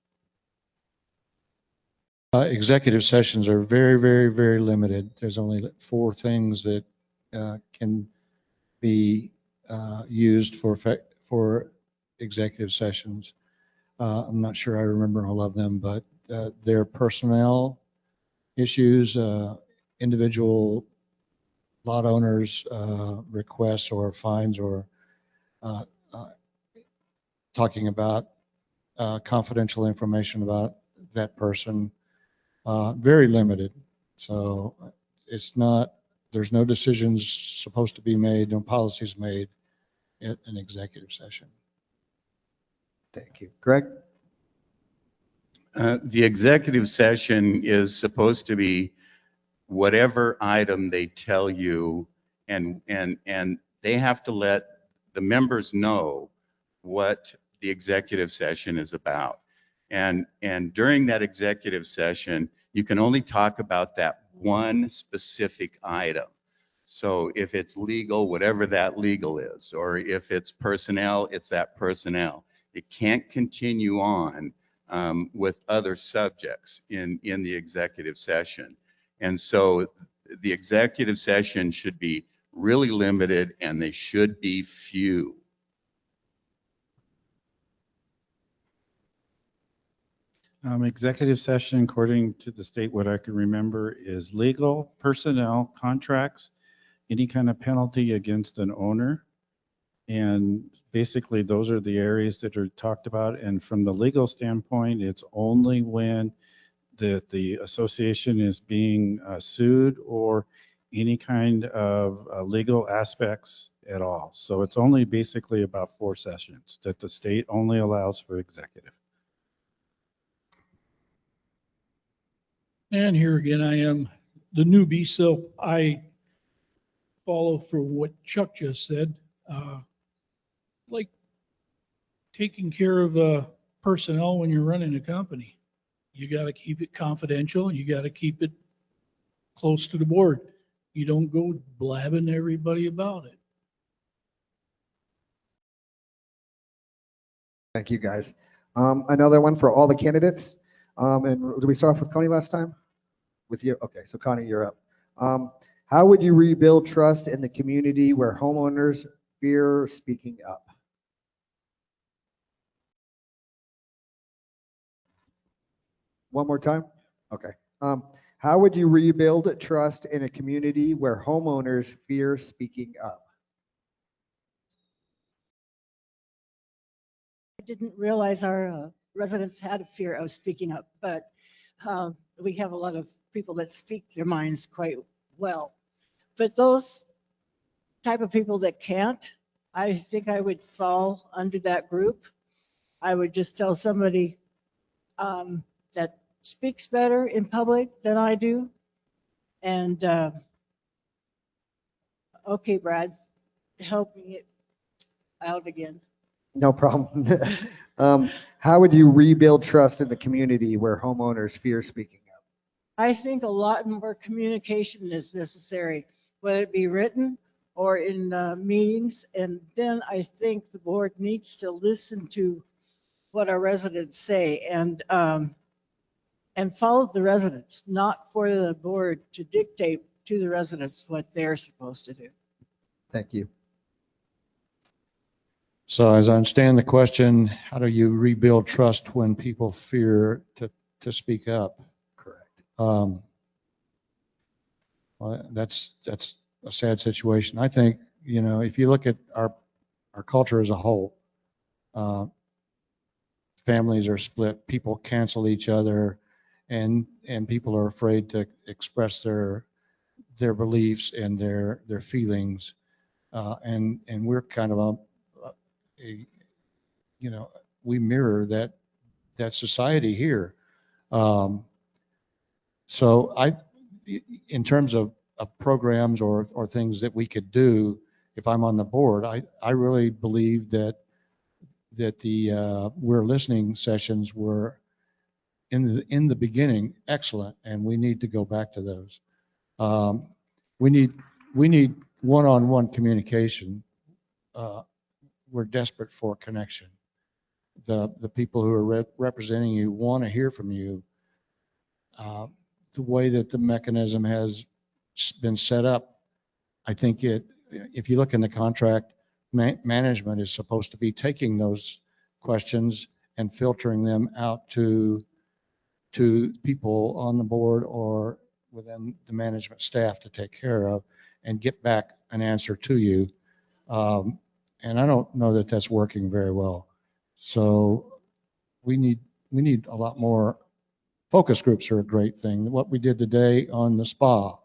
Executive sessions are very, very, very limited. There's only 4 things that can be used for executive sessions. I'm not sure I remember all of them, but they're personnel issues, individual lot owners' requests or fines, or talking about confidential information about that person. Very limited. So it's not, there's no decisions supposed to be made, no policies made in an executive session. Thank you. Greg? The executive session is supposed to be whatever item they tell you, and they have to let the members know what the executive session is about. And during that executive session, you can only talk about that one specific item. So if it's legal, whatever that legal is, or if it's personnel, it's that personnel. It can't continue on with other subjects in the executive session. And so the executive session should be really limited, and they should be few. Executive session, according to the state, what I can remember is legal, personnel, contracts, any kind of penalty against an owner. And basically those are the areas that are talked about. And from the legal standpoint, it's only when the association is being sued or any kind of legal aspects at all. So it's only basically about 4 sessions that the state only allows for executive. And here again, I am the newbie, so I follow from what Chuck just said. Like taking care of personnel when you're running a company. You got to keep it confidential. You got to keep it close to the board. You don't go blabbing everybody about it. Thank you, guys. Another one for all the candidates. And did we start off with Connie last time? With you? Okay, so Connie, you're up. How would you rebuild trust in the community where homeowners fear speaking up? One more time? Okay. How would you rebuild trust in a community where homeowners fear speaking up? I didn't realize our residents had a fear of speaking up, but we have a lot of people that speak their minds quite well. But those type of people that can't, I think I would fall under that group. I would just tell somebody that speaks better in public than I do. And okay, Brad, help me out again. No problem. How would you rebuild trust in the community where homeowners fear speaking up? I think a lot more communication is necessary, whether it be written or in meetings. And then I think the board needs to listen to what our residents say and follow the residents, not for the board to dictate to the residents what they're supposed to do. Thank you. So as I understand the question, how do you rebuild trust when people fear to speak up? Correct. Well, that's a sad situation. I think, if you look at our culture as a whole, families are split, people cancel each other, and people are afraid to express their beliefs and their feelings, and we're kind of we mirror that society here. So in terms of programs or things that we could do, if I'm on the board, I really believe that the we're listening sessions were in the beginning excellent, and we need to go back to those. We need one-on-one communication. We're desperate for connection. The people who are representing you want to hear from you. The way that the mechanism has been set up, I think if you look in the contract, management is supposed to be taking those questions and filtering them out to people on the board or within the management staff to take care of and get back an answer to you. And I don't know that that's working very well. So we need a lot more. Focus groups are a great thing. What we did today on the spa,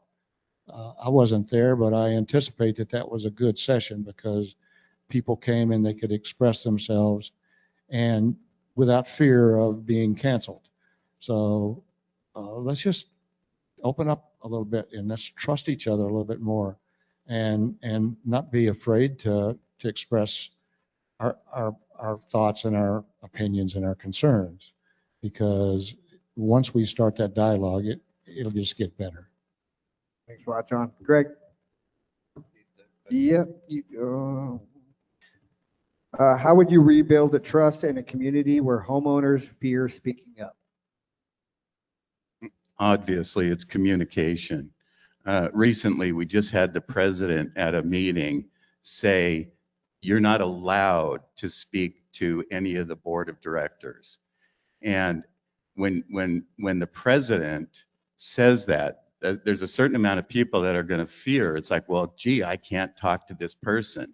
I wasn't there, but I anticipate that was a good session because people came and they could express themselves and without fear of being canceled. So let's just open up a little bit and let's trust each other a little bit more and not be afraid to express our thoughts and our opinions and our concerns, because once we start that dialogue, it'll just get better. Thanks a lot, John. Greg? Yeah. How would you rebuild the trust in a community where homeowners fear speaking up? Obviously, it's communication. Recently, we just had the president at a meeting say, you're not allowed to speak to any of the board of directors. And when the president says that, there's a certain amount of people that are going to fear. It's like, well, gee, I can't talk to this person.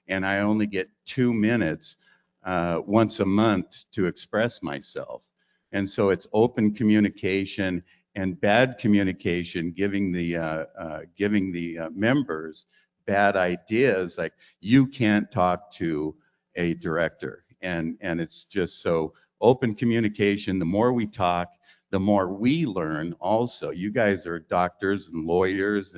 And I only get 2 minutes once a month to express myself. And so it's open communication and bad communication, giving the members bad ideas, like you can't talk to a director. And it's just so open communication. The more we talk, the more we learn also. You guys are doctors and lawyers,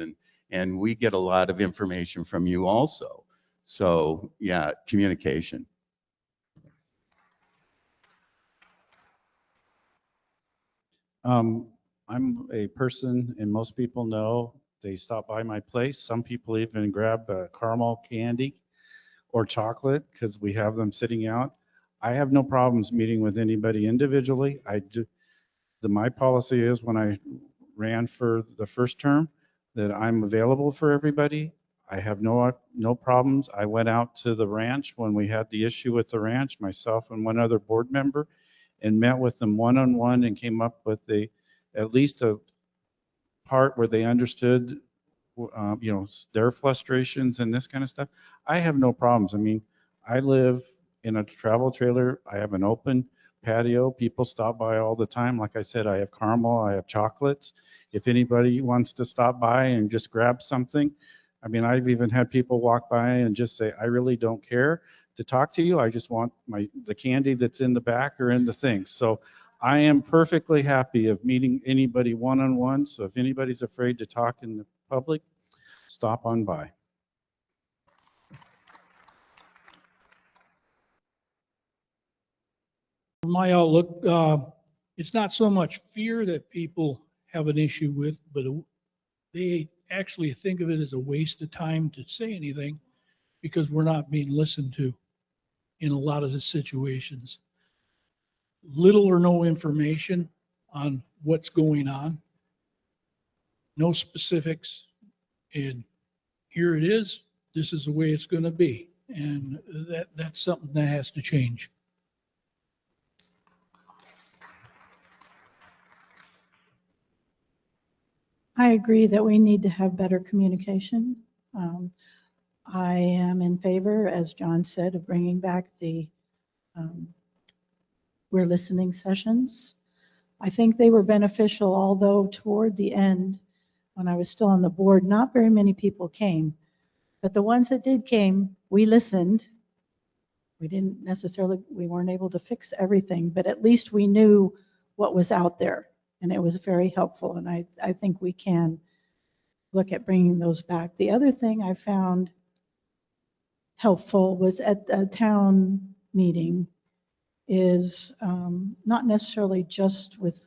and we get a lot of information from you also. So yeah, communication. I'm a person, and most people know, they stop by my place. Some people even grab caramel candy or chocolate because we have them sitting out. I have no problems meeting with anybody individually. My policy is when I ran for the first term that I'm available for everybody. I have no problems. I went out to the ranch when we had the issue with the ranch, myself and one other board member, and met with them one-on-one and came up with at least a part where they understood, their frustrations and this kind of stuff, I have no problems. I mean, I live in a travel trailer. I have an open patio. People stop by all the time. Like I said, I have caramel, I have chocolates. If anybody wants to stop by and just grab something, I mean, I've even had people walk by and just say, I really don't care to talk to you. I just want the candy that's in the back or in the things. So I am perfectly happy of meeting anybody one-on-one. So if anybody's afraid to talk in the public, stop on by. From my outlook, it's not so much fear that people have an issue with, but they actually think of it as a waste of time to say anything because we're not being listened to in a lot of the situations. Little or no information on what's going on, no specifics, and here it is. This is the way it's going to be, and that's something that has to change. I agree that we need to have better communication. I am in favor, as John said, of bringing back the we're listening sessions. I think they were beneficial, although toward the end, when I was still on the board, not very many people came. But the ones that did came, we listened. We weren't able to fix everything, but at least we knew what was out there. And it was very helpful. And I think we can look at bringing those back. The other thing I found helpful was at a town meeting is not necessarily just with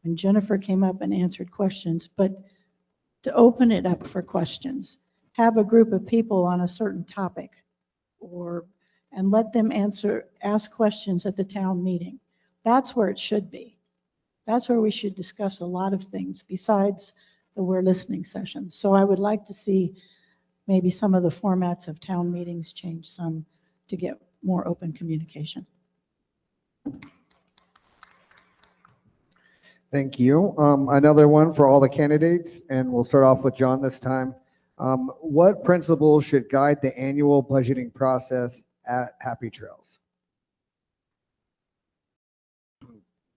when Jennifer came up and answered questions, but to open it up for questions. Have a group of people on a certain topic and let them ask questions at the town meeting. That's where it should be. That's where we should discuss a lot of things besides the we're listening sessions. So I would like to see maybe some of the formats of town meetings change some to get more open communication. Thank you. Another one for all the candidates, and we'll start off with John this time. What principles should guide the annual budgeting process at Happy Trails?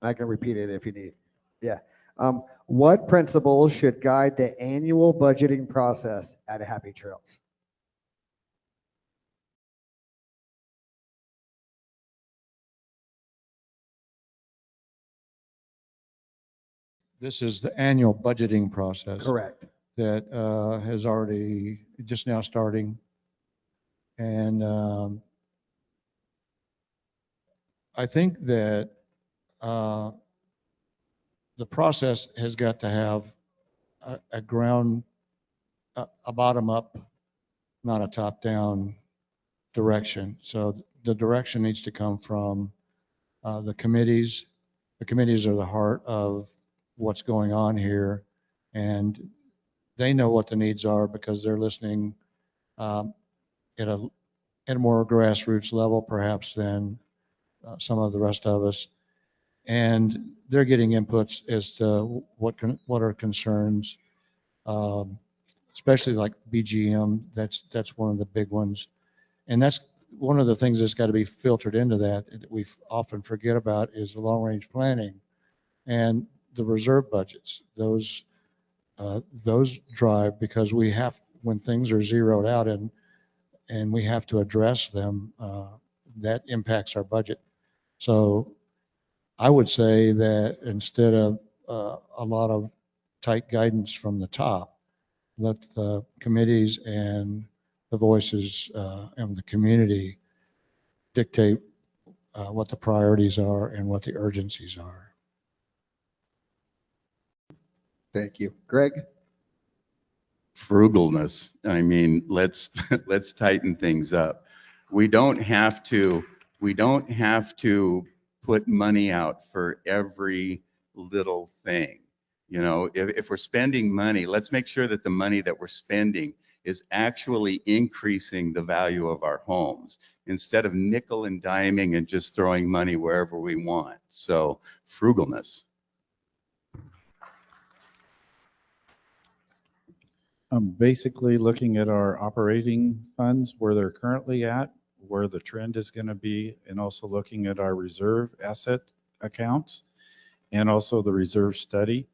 I can repeat it if you need. Yeah. What principles should guide the annual budgeting process at Happy Trails? This is the annual budgeting process. Correct. That has already just now starting. And I think that the process has got to have a bottom up, not a top down direction. So the direction needs to come from the committees. The committees are the heart of what's going on here, and they know what the needs are because they're listening at a more grassroots level perhaps than some of the rest of us. And they're getting inputs as to what are concerns, especially like BGM. That's one of the big ones, and that's one of the things that's got to be filtered into that we often forget about is the long range planning and the reserve budgets. Those drive because we have, when things are zeroed out and we have to address them, that impacts our budget. So I would say that instead of a lot of tight guidance from the top, let the committees and the voices and the community dictate what the priorities are and what the urgencies are. Thank you. Greg? Frugalness. I mean, let's tighten things up. We don't have to put money out for every little thing. You know, if we're spending money, let's make sure that the money that we're spending is actually increasing the value of our homes instead of nickel and diming and just throwing money wherever we want. So frugalness. Basically looking at our operating funds, where they're currently at, where the trend is going to be, and also looking at our reserve asset accounts and also the reserve study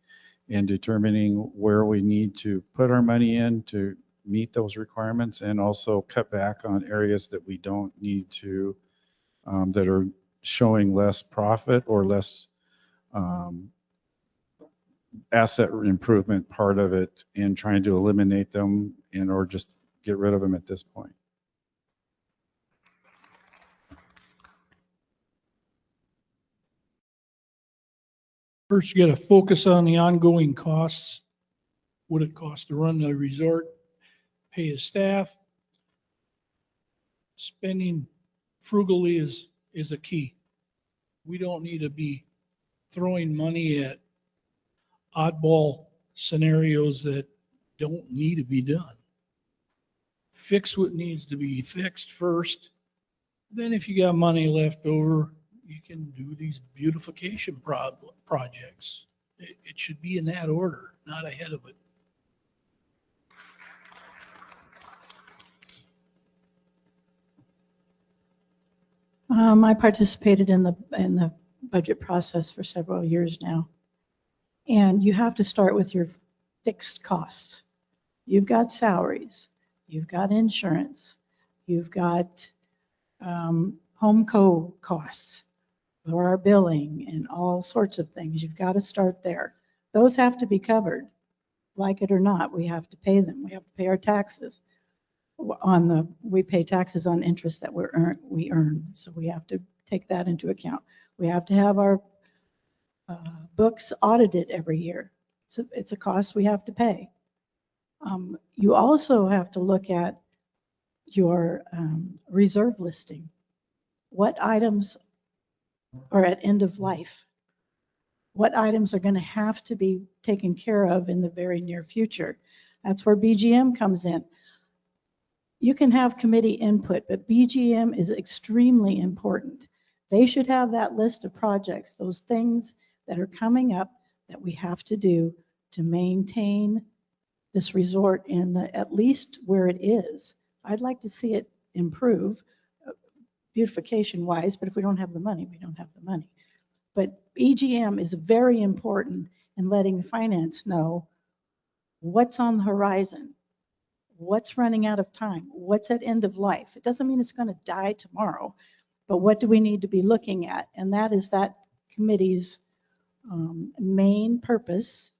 and determining where we need to put our money in to meet those requirements and also cut back on areas that we don't need to, that are showing less profit or less asset improvement part of it, and trying to eliminate them and or just get rid of them at this point. First, you got to focus on the ongoing costs. What it costs to run the resort, pay his staff. Spending frugally is a key. We don't need to be throwing money at oddball scenarios that don't need to be done. Fix what needs to be fixed first. Then if you got money left over, you can do these beautification projects. It should be in that order, not ahead of it. I participated in the budget process for several years now. And you have to start with your fixed costs. You've got salaries, you've got insurance, you've got home co costs or our billing and all sorts of things. You've got to start there. Those have to be covered. Like it or not, we have to pay them. We have to pay our taxes. We pay taxes on interest that we earn. So we have to take that into account. We have to have our books audited every year. So it's a cost we have to pay. You also have to look at your reserve listing. What items are at end of life? What items are going to have to be taken care of in the very near future? That's where BGM comes in. You can have committee input, but BGM is extremely important. They should have that list of projects, those things that are coming up that we have to do to maintain this resort in at least where it is. I'd like to see it improve beautification wise, but if we don't have the money, we don't have the money. But BGM is very important in letting finance know what's on the horizon, what's running out of time, what's at end of life. It doesn't mean it's going to die tomorrow, but what do we need to be looking at? And that is that committee's main purpose.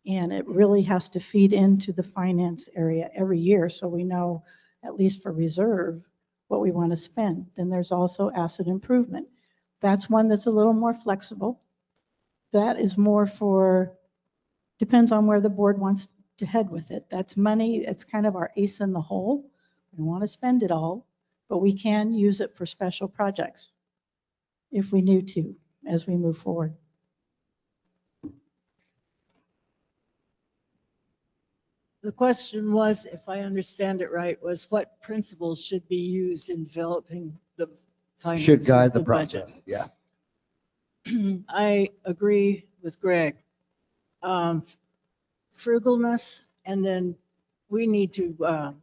And it really has to feed into the finance area every year so we know, at least for reserve, what we want to spend. Then there's also asset improvement. That's one that's a little more flexible. That is more for, depends on where the board wants to head with it. That's money, it's kind of our ace in the hole. We want to spend it all, but we can use it for special projects if we need to as we move forward. The question was, if I understand it right, was what principles should be used in developing the finances Should guide the the budget? process. Yeah. I agree with Greg. Frugalness, and then we need to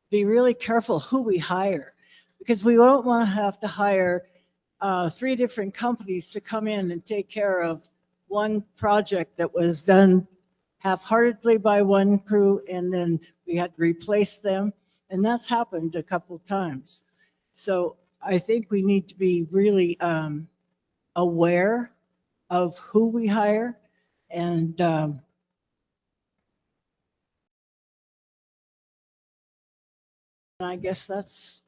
be really careful who we hire, because we don't want to have to hire 3 different companies to come in and take care of one project that was done half-heartedly by one crew, and then we had to replace them. And that's happened a couple of times. So I think we need to be really aware of who we hire. And I guess that's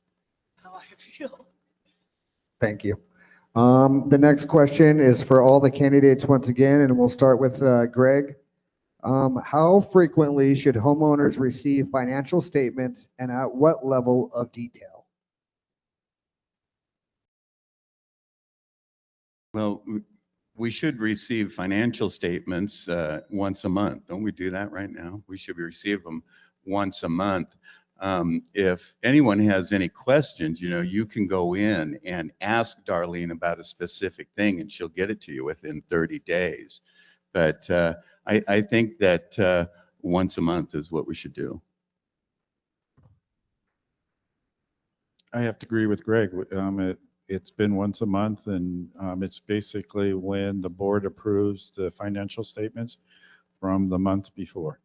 how I feel. Thank you. The next question is for all the candidates once again, and we'll start with Greg. How frequently should homeowners receive financial statements, and at what level of detail? Well, we should receive financial statements once a month. Don't we do that right now? We should receive them once a month. If anyone has any questions, you can go in and ask Darlene about a specific thing and she'll get it to you within 30 days. But I think that once a month is what we should do. I have to agree with Greg. It's been once a month, and it's basically when the board approves the financial statements from the month before.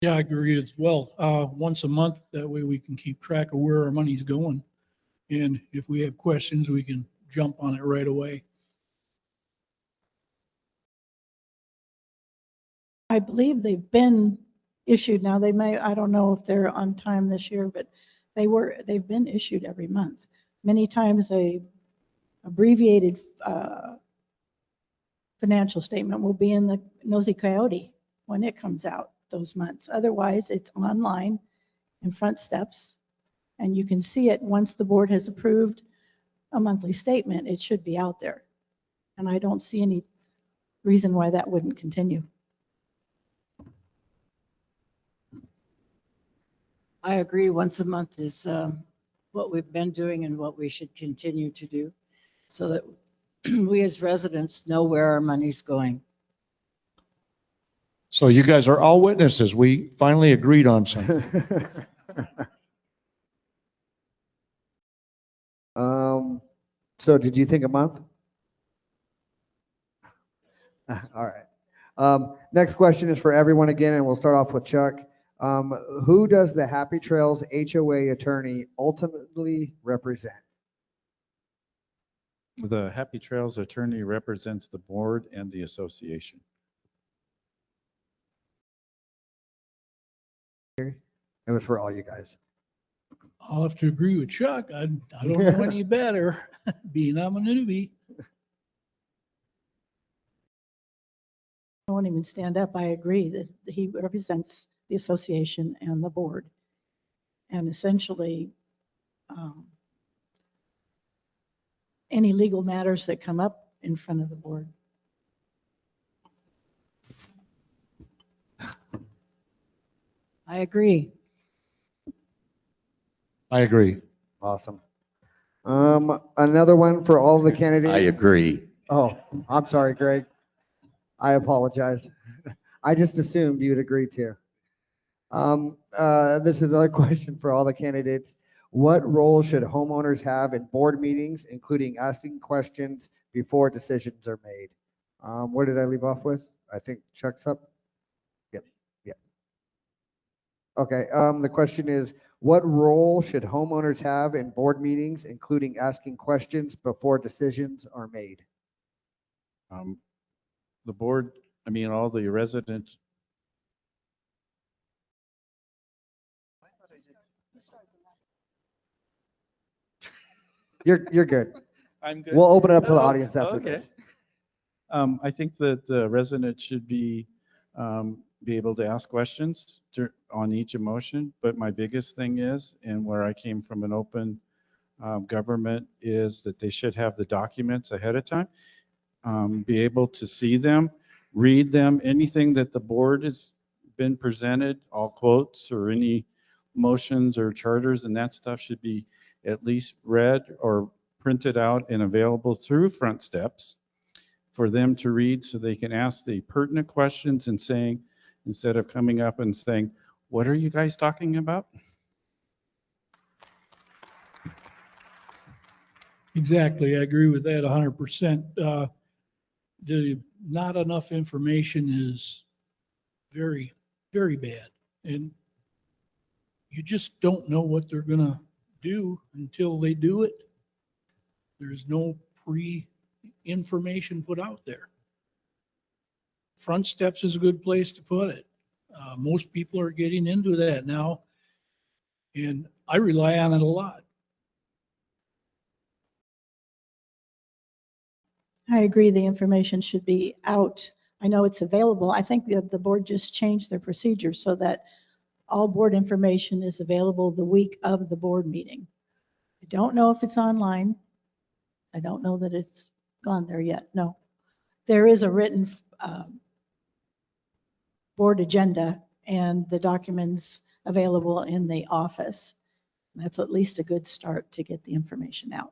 Yeah, I agree as well. Once a month, that way we can keep track of where our money's going. And if we have questions, we can jump on it right away. I believe they've been issued now. They may, I don't know if they're on time this year, but they've been issued every month. Many times a abbreviated financial statement will be in the Nosy Coyote when it comes out those months. Otherwise, it's online in Front Steps, and you can see it once the board has approved a monthly statement. It should be out there. And I don't see any reason why that wouldn't continue. I agree. Once a month is what we've been doing and what we should continue to do so that we as residents know where our money's going. So you guys are all witnesses. We finally agreed on something. So did you think a month? All right. Next question is for everyone again, and we'll start off with Chuck. Who does the Happy Trails HOA attorney ultimately represent? The Happy Trails attorney represents the board and the association. It was for all you guys. I'll have to agree with Chuck. I don't know any better, being I'm a newbie. I won't even stand up. I agree that he represents the association and the board. And essentially, any legal matters that come up in front of the board. I agree. I agree. Awesome. Another one for all the candidates. I agree. Oh, I'm sorry, Greg. I apologize. I just assumed you'd agree too. This is another question for all the candidates. What role should homeowners have in board meetings, including asking questions before decisions are made? Where did I leave off with? I think Chuck's up. Yep. Yep. Okay. The question is, what role should homeowners have in board meetings, including asking questions before decisions are made? The board, all the residents. You're good. I'm good. We'll open it up to the Oh, audience after okay. this. I think that the resident should be able to ask questions on each emotion. But my biggest thing is, and where I came from an open government, is that they should have the documents ahead of time, be able to see them, read them, anything that the board has been presented, all quotes or any motions or charters and that stuff should be at least read or printed out and available through Front Steps for them to read so they can ask the pertinent questions and saying, instead of coming up and saying, what are you guys talking about? Exactly. I agree with that 100%. The not enough information is very, very bad. And you just don't know what they're going to do until they do it. There's no pre-information put out there. Front Steps is a good place to put it. Most people are getting into that now, and I rely on it a lot. I agree the information should be out. I know it's available. I think the board just changed their procedure so that all board information is available the week of the board meeting. I don't know if it's online. I don't know that it's gone there yet. No. There is a written board agenda and the documents available in the office. That's at least a good start to get the information out.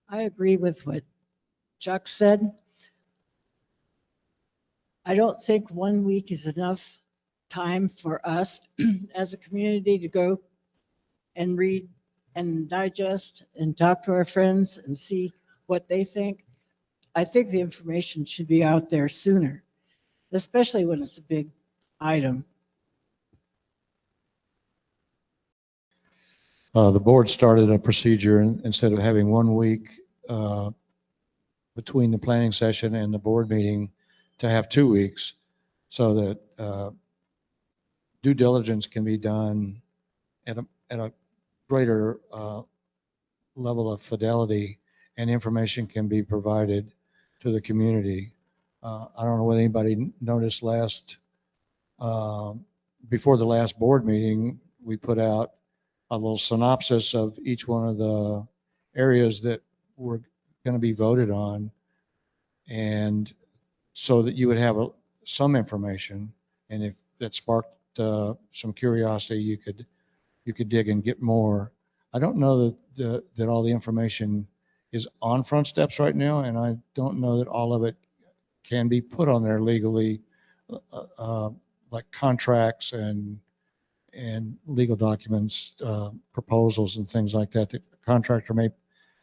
I agree with what Chuck said. I don't think 1 week is enough time for us as a community to go and read and digest and talk to our friends and see what they think. I think the information should be out there sooner, especially when it's a big item. The board started a procedure instead of having 1 week between the planning session and the board meeting to have 2 weeks so that due diligence can be done at a greater level of fidelity and information can be provided to the community. I don't know whether anybody noticed before the last board meeting, we put out a little synopsis of each one of the areas that were going to be voted on, and so that you would have some information, and if that sparked some curiosity, you could dig and get more. I don't know that all the information is on Front Steps right now, and I don't know that all of it can be put on there legally, like contracts and legal documents, proposals and things like that the contractor may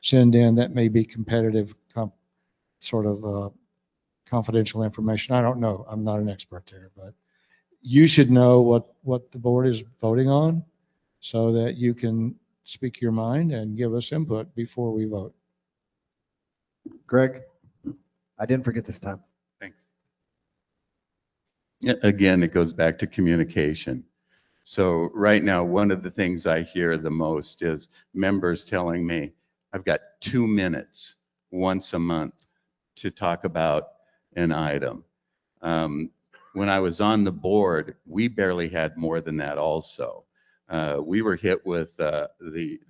send in that may be competitive, sort of confidential information. I don't know. I'm not an expert there, but you should know what the board is voting on so that you can speak your mind and give us input before we vote. Greg, I didn't forget this time. Thanks. Yeah, again, it goes back to communication. So right now, one of the things I hear the most is members telling me, I've got 2 minutes once a month to talk about an item. When I was on the board, we barely had more than that also. We were hit with the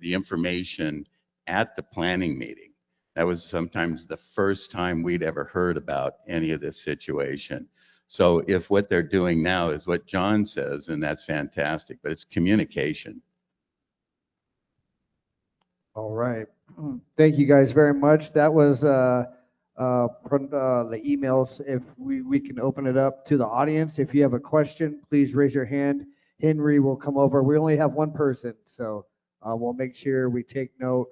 information at the planning meeting. That was sometimes the first time we'd ever heard about any of this situation. So if what they're doing now is what John says, and that's fantastic, but it's communication. All right. Thank you guys very much. That was from the emails. If we can open it up to the audience. If you have a question, please raise your hand. Henry will come over. We only have one person, so we'll make sure we take note.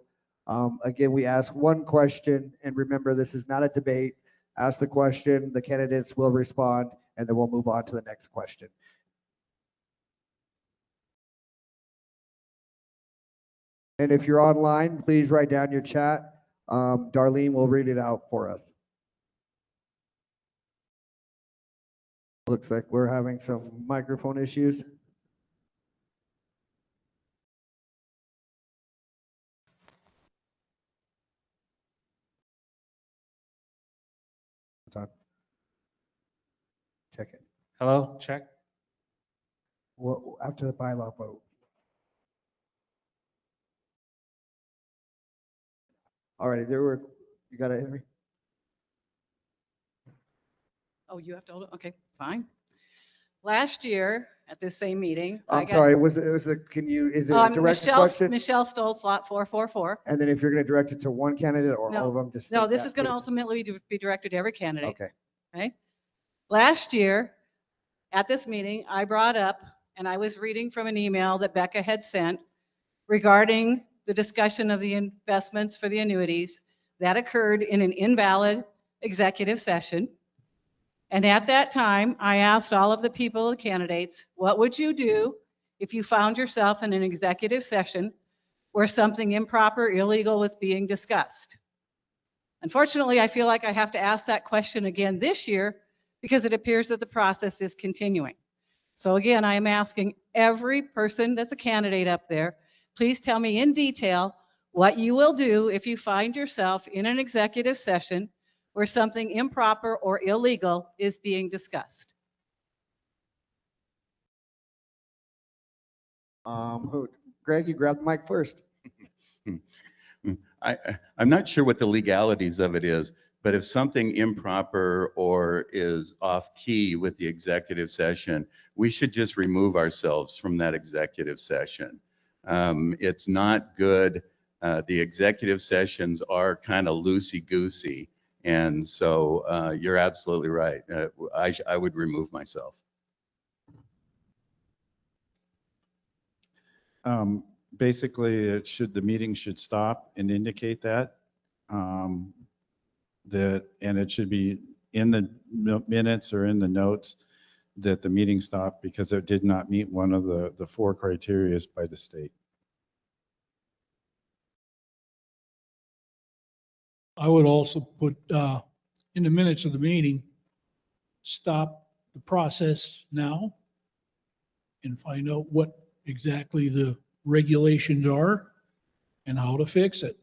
Again, we ask one question, and remember, this is not a debate. Ask the question, the candidates will respond, and then we'll move on to the next question. And if you're online, please write down your chat. Darlene will read it out for us. Looks like we're having some microphone issues. It's on. Check it. Hello, check. Well, after the bylaw vote. All right, you got it, Henry? Oh, you have to hold it? Okay, fine. Last year, at this same meeting. I'm sorry, is it a direct question? Michelle Stoltz, lot 444. And then if you're going to direct it to one candidate or No, all of them, just No, state this that, is going to please. ultimately be directed to every candidate. Okay. Okay. Last year, at this meeting, I brought up, and I was reading from an email that Becca had sent regarding the discussion of the investments for the annuities that occurred in an invalid executive session. And at that time, I asked all of the people, the candidates, what would you do if you found yourself in an executive session where something improper, illegal was being discussed? Unfortunately, I feel like I have to ask that question again this year because it appears that the process is continuing. So again, I am asking every person that's a candidate up there, please tell me in detail what you will do if you find yourself in an executive session where something improper or illegal is being discussed. Greg, you grab the mic first. I'm not sure what the legalities of it is, but if something improper or is off key with the executive session, we should just remove ourselves from that executive session. It's not good. The executive sessions are kind of loosey-goosey. And so you're absolutely right. I would remove myself. Basically, the meeting should stop and indicate that. And it should be in the minutes or in the notes that the meeting stopped because it did not meet one of the 4 criteria by the state. I would also put in the minutes of the meeting, stop the process now and find out what exactly the regulations are and how to fix it.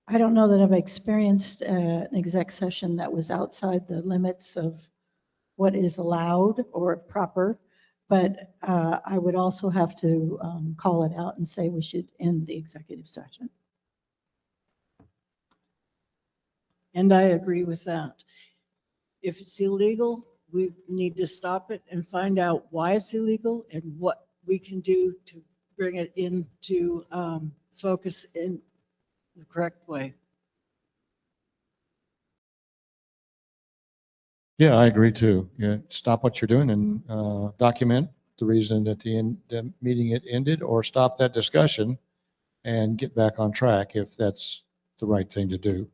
I don't know that I've experienced an exec session that was outside the limits of what is allowed or proper, but I would also have to call it out and say we should end the executive session. And I agree with that. If it's illegal, we need to stop it and find out why it's illegal and what we can do to bring it into focus in the correct way. Yeah, I agree too. Yeah, stop what you're doing and document the reason that the meeting it ended, or stop that discussion and get back on track if that's the right thing to do.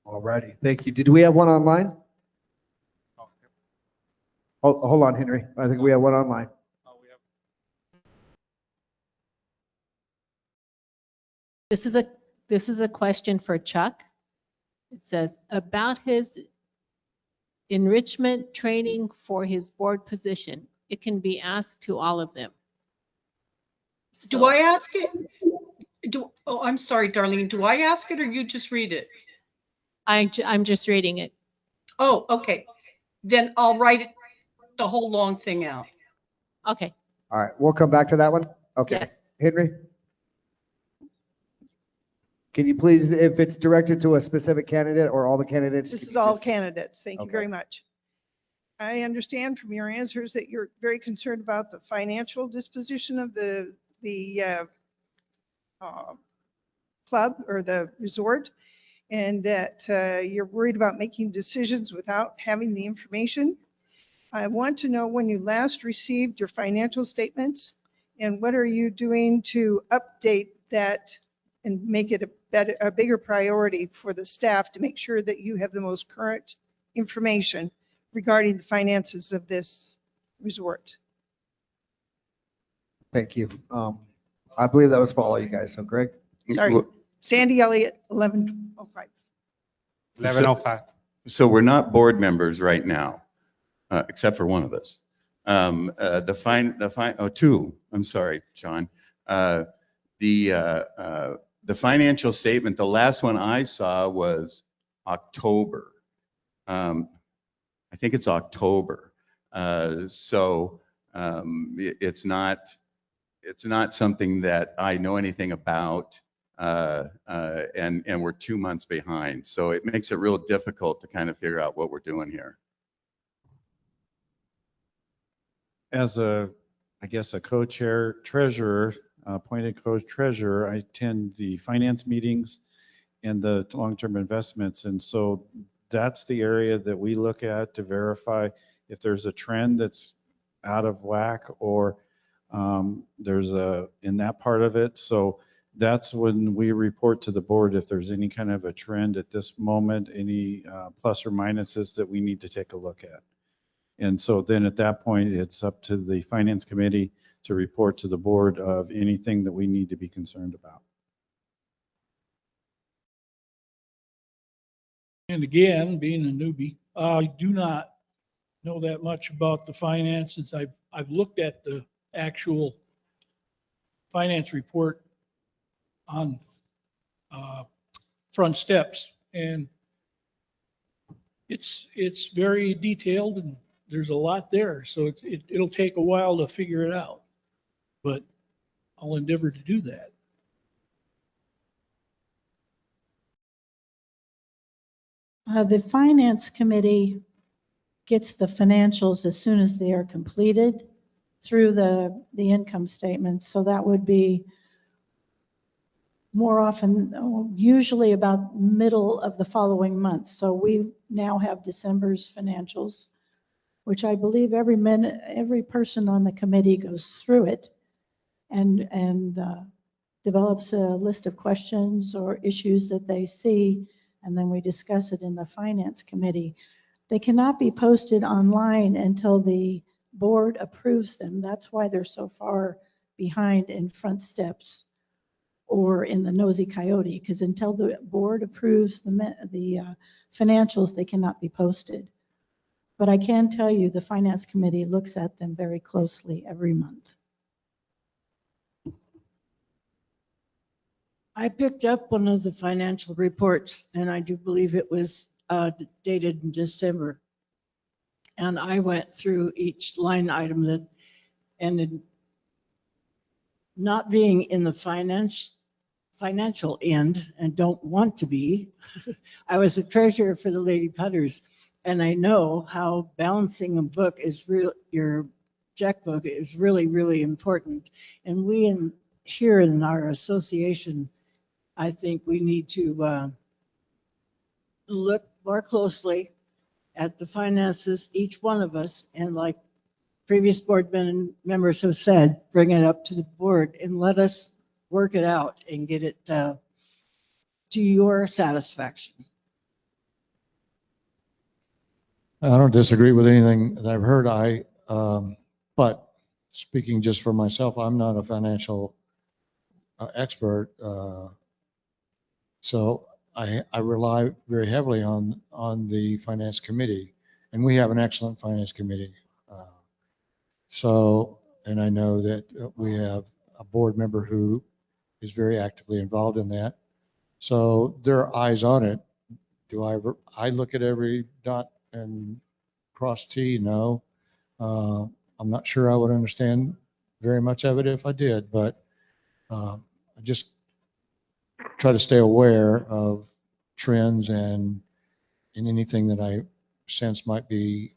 All righty. Thank you. Did we have one online? Hold on, Henry. I think we have one online. This is a question for Chuck. It says about his enrichment training for his board position. It can be asked to all of them. Do I ask it? Oh, I'm sorry, Darlene. Do I ask it or you just read it? I'm just reading it. Oh, okay. Then I'll write it, the whole long thing out. Okay. All right. We'll come back to that one. Okay. Yes. Henry? Can you please, if it's directed to a specific candidate or all the candidates? This is all candidates. Thank you Okay. very much. I understand from your answers that you're very concerned about the financial disposition of the club or the resort, and that you're worried about making decisions without having the information. I want to know when you last received your financial statements, and what are you doing to update that and make it a bigger priority for the staff to make sure that you have the most current information regarding the finances of this resort. Thank you. I believe that was for all you guys. So Greg? Sorry, Sandy Elliott, 1105. 1105. So we're not board members right now, except for one of us. Two, I'm sorry, John. The financial statement, the last one I saw was October. I think it's October. It's not something that I know anything about, and we're 2 months behind. So it makes it real difficult to kind of figure out what we're doing here. As I guess a co-chair treasurer, appointed co-treasurer, I attend the finance meetings and the long-term investments. And so that's the area that we look at to verify if there's a trend that's out of whack or there's in that part of it. So that's when we report to the board if there's any kind of a trend at this moment, any plus or minuses that we need to take a look at. And so then at that point, it's up to the finance committee to report to the board of anything that we need to be concerned about. And again, being a newbie, I do not know that much about the finances. I've looked at the actual finance report on front steps, and it's very detailed and there's a lot there, so it'll take a while to figure it out. But I'll endeavor to do that. The finance committee gets the financials as soon as they are completed through the income statements. So that would be more often, usually about middle of the following month. So we now have December's financials, which I believe every person on the committee goes through it and develops a list of questions or issues that they see, and then we discuss it in the finance committee. They cannot be posted online until the board approves them. That's why they're so far behind in Front Steps or in the Nosy Coyote, because until the board approves the financials, they cannot be posted. But I can tell you the finance committee looks at them very closely every month. I picked up one of the financial reports, and I do believe it was dated in December. And I went through each line item that ended not being in the financial end and don't want to be. I was a treasurer for the Lady Putters, and I know how balancing a book is real. Your checkbook is really, really important. And we here in our association, I think we need to look more closely at the finances, each one of us, and like previous board members have said, bring it up to the board and let us work it out and get it to your satisfaction. I don't disagree with anything that I've heard. But speaking just for myself, I'm not a financial expert. So I rely very heavily on the finance committee, and we have an excellent finance committee. And I know that we have a board member who is very actively involved in that. So there are eyes on it. Do I look at every dot and cross T? No. I'm not sure I would understand very much of it if I did, but I just try to stay aware of trends and anything that I sense might be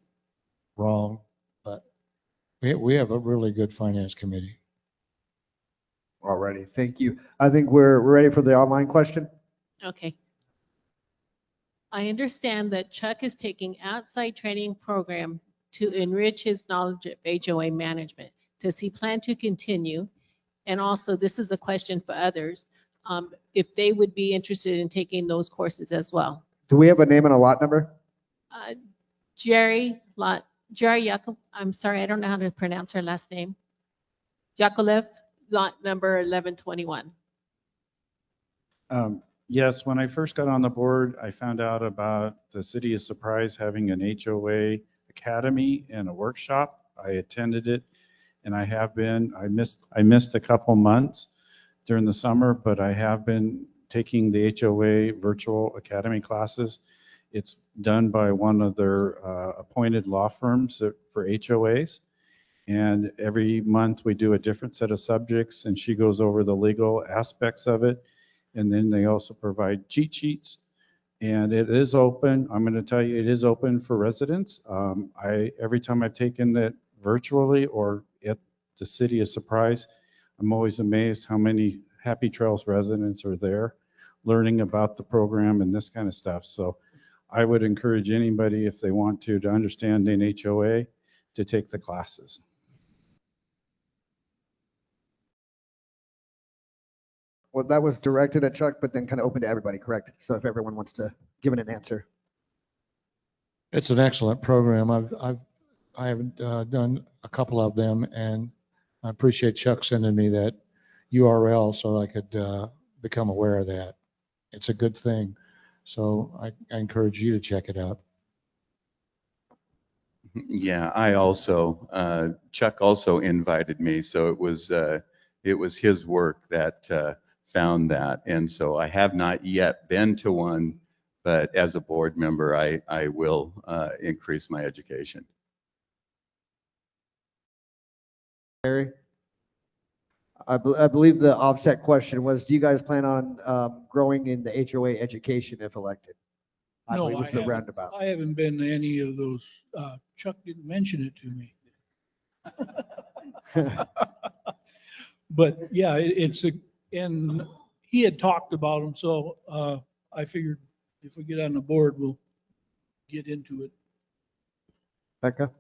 wrong. But we have a really good finance committee. Alrighty, thank you. I think we're ready for the online question. Okay. I understand that Chuck is taking outside training program to enrich his knowledge of HOA management. Does he plan to continue? And also, this is a question for others, if they would be interested in taking those courses as well. Do we have a name and a lot number? Jerry Yakov, I'm sorry, I don't know how to pronounce her last name. Yakolev, lot number 1121. Yes, when I first got on the board, I found out about the City of Surprise having an HOA academy and a workshop. I attended it, and I missed a couple months during the summer, but I have been taking the HOA virtual academy classes. It's done by one of their appointed law firms for HOAs. And every month we do a different set of subjects, and she goes over the legal aspects of it. And then they also provide cheat sheets. And it is open. I'm going to tell you, it is open for residents. Every time I've taken it virtually or at the City of Surprise, I'm always amazed how many Happy Trails residents are there learning about the program and this kind of stuff. So I would encourage anybody, if they want to understand an HOA, to take the classes. Well, that was directed at Chuck, but then kind of open to everybody, correct? So if everyone wants to give it an answer. It's an excellent program. I have done a couple of them, and I appreciate Chuck sending me that URL so I could become aware of that. It's a good thing. So I encourage you to check it out. Yeah, I also, Chuck also invited me, so it was his work that found that. And so I have not yet been to one, but as a board member, I will increase my education. Harry? I believe the offset question was, do you guys plan on growing in the HOA education if elected? I No, believe I was the haven't. roundabout. I haven't been to any of those. Chuck didn't mention it to me. But yeah, and he had talked about them, so I figured if we get on the board, we'll get into it. Becca?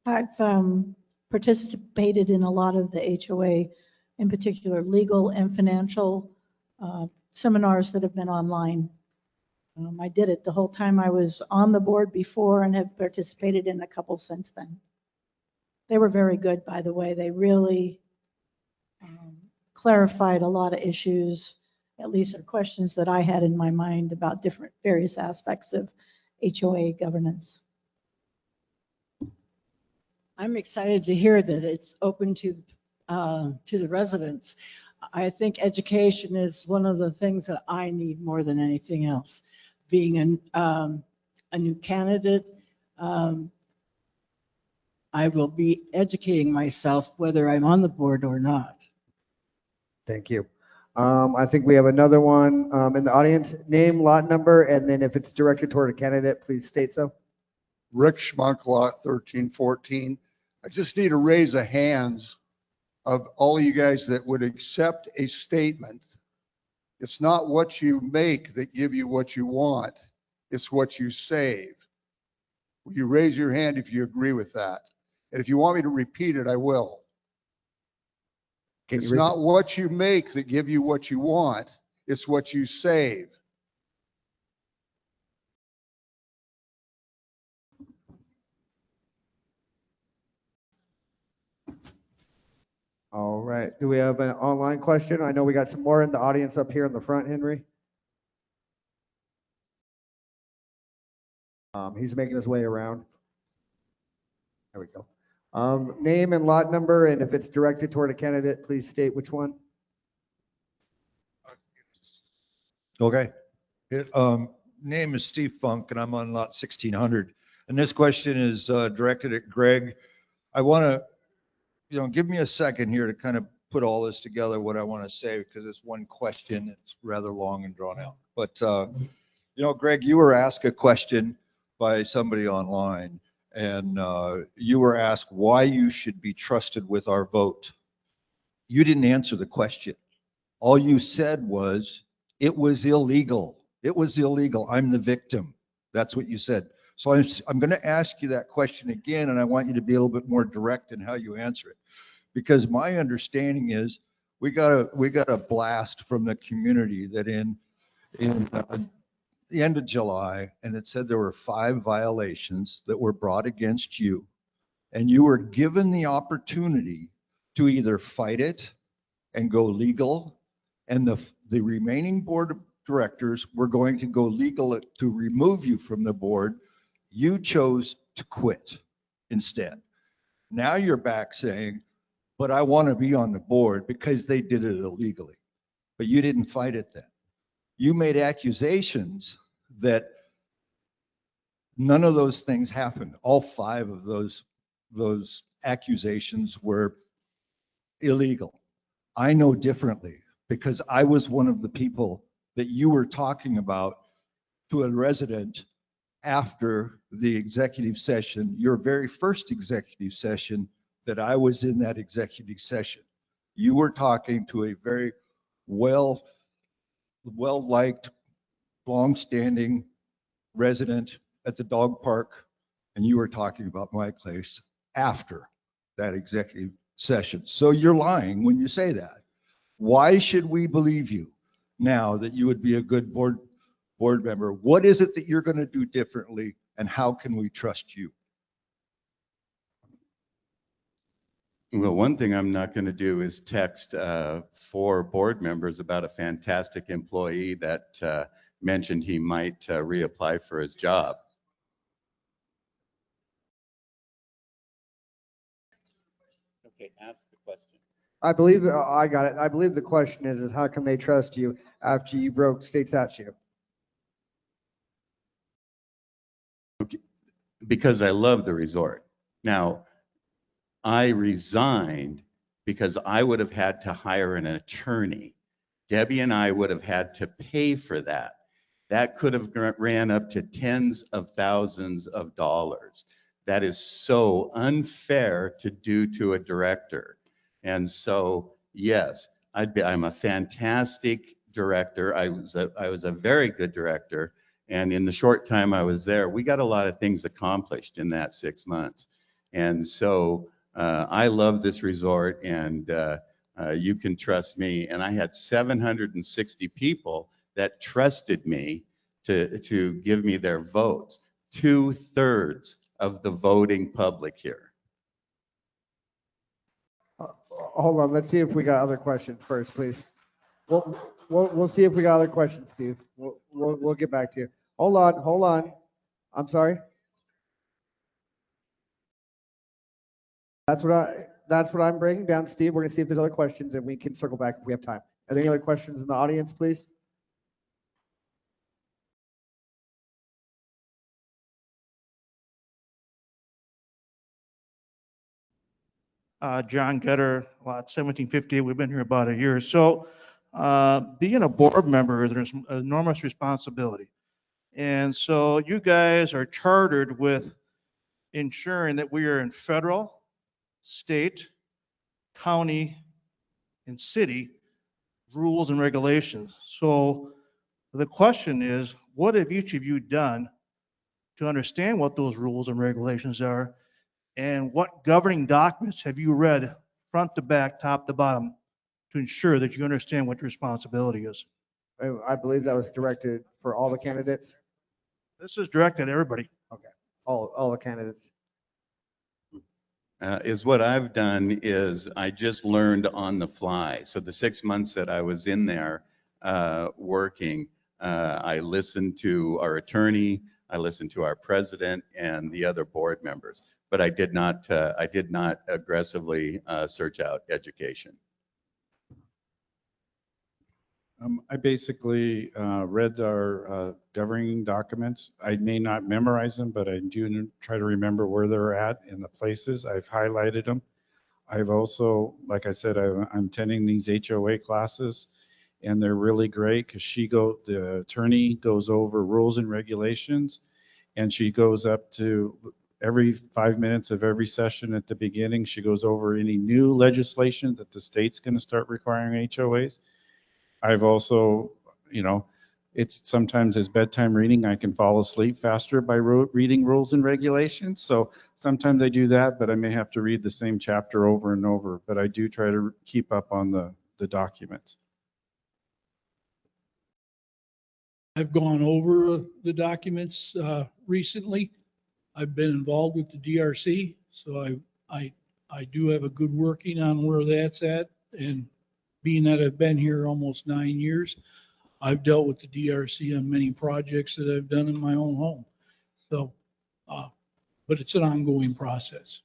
I've participated in a lot of the HOA, in particular legal and financial seminars that have been online. I did it the whole time I was on the board before and have participated in a couple since then. They were very good, by the way. They really clarified a lot of issues, at least are questions that I had in my mind about different various aspects of HOA governance. I'm excited to hear that it's open to the residents. I think education is one of the things that I need more than anything else. Being a new candidate, I will be educating myself whether I'm on the board or not. Thank you. I think we have another one in the audience. Name, lot number, and then if it's directed toward a candidate, please state so. Rick Schmunk, lot 1314. I just need a raise of hands of all of you guys that would accept a statement. It's not what you make that give you what you want. It's what you save. Will you raise your hand if you agree with that? And if you want me to repeat it, I will. It's not what you make that give you what you want. It's what you save. All right. Do we have an online question? I know we got some more in the audience up here in the front, Henry. He's making his way around. There we go. Name and lot number, and if it's directed toward a candidate, please state which one. Okay. Name is Steve Funk, and I'm on lot 1600. And this question is directed at Greg. I want to, give me a second here to kind of put all this together, what I want to say, because it's one question. It's rather long and drawn out. But, Greg, you were asked a question by somebody online, and you were asked why you should be trusted with our vote. You didn't answer the question. All you said was, it was illegal. It was illegal. I'm the victim. That's what you said. So I'm going to ask you that question again, and I want you to be a little bit more direct in how you answer it. Because my understanding is we got a blast from the community that in the end of July, and it said there were 5 violations that were brought against you, and you were given the opportunity to either fight it and go legal, and the remaining board of directors were going to go legal to remove you from the board. You chose to quit instead. Now you're back saying, but I want to be on the board because they did it illegally. But you didn't fight it then. You made accusations that none of those things happened. All 5 of those accusations were illegal. I know differently because I was one of the people that you were talking about to a resident after the executive session, your very first executive session that I was in that executive session. You were talking to a very well-liked, long-standing resident at the dog park, and you were talking about my place after that executive session. So you're lying when you say that. Why should we believe you now that you would be a good board member? What is it that you're going to do differently, and how can we trust you? Well, one thing I'm not going to do is text 4 board members about a fantastic employee that mentioned he might reapply for his job. Okay, ask the question. I believe, I got it. I believe the question is how can they trust you after you broke state statute? Okay, because I love the resort. Now, I resigned because I would have had to hire an attorney. Debbie and I would have had to pay for that. That could have ran up to tens of thousands of dollars. That is so unfair to do to a director. And so, yes, I'm a fantastic director. I was a very good director. And in the short time I was there, we got a lot of things accomplished in that 6 months. And so I love this resort, and you can trust me. And I had 760 people that trusted me to give me their votes. 2/3 of the voting public here. Hold on, let's see if we got other questions first, please. We'll see if we got other questions, Steve. We'll get back to you. Hold on. I'm sorry. That's what I'm breaking down, Steve. We're gonna see if there's other questions, and we can circle back if we have time. Are there any other questions in the audience, please? John Getter, lot 1750. We've been here about a year. So being a board member, there's enormous responsibility. And so you guys are chartered with ensuring that we are in federal, state, county, and city rules and regulations. So the question is, what have each of you done to understand what those rules and regulations are? And what governing documents have you read front to back, top to bottom, to ensure that you understand what your responsibility is? I believe that was directed for all the candidates. This is directed at everybody. Okay, all the candidates. Is what I've done is I just learned on the fly. So the 6 months that I was in there working, I listened to our attorney, I listened to our president and the other board members, but I did not aggressively search out education. I basically read our governing documents. I may not memorize them, but I do try to remember where they're at in the places. I've highlighted them. I've also, like I said, I'm attending these HOA classes, and they're really great because the attorney goes over rules and regulations, and she goes up to every 5 minutes of every session at the beginning. She goes over any new legislation that the state's going to start requiring HOAs. I've also, it's sometimes as bedtime reading, I can fall asleep faster by reading rules and regulations. So sometimes I do that, but I may have to read the same chapter over and over. But I do try to keep up on the documents. I've gone over the documents recently. I've been involved with the DRC, so I do have a good working on where that's at. And being that I've been here almost 9 years, I've dealt with the DRC on many projects that I've done in my own home. So, but it's an ongoing process.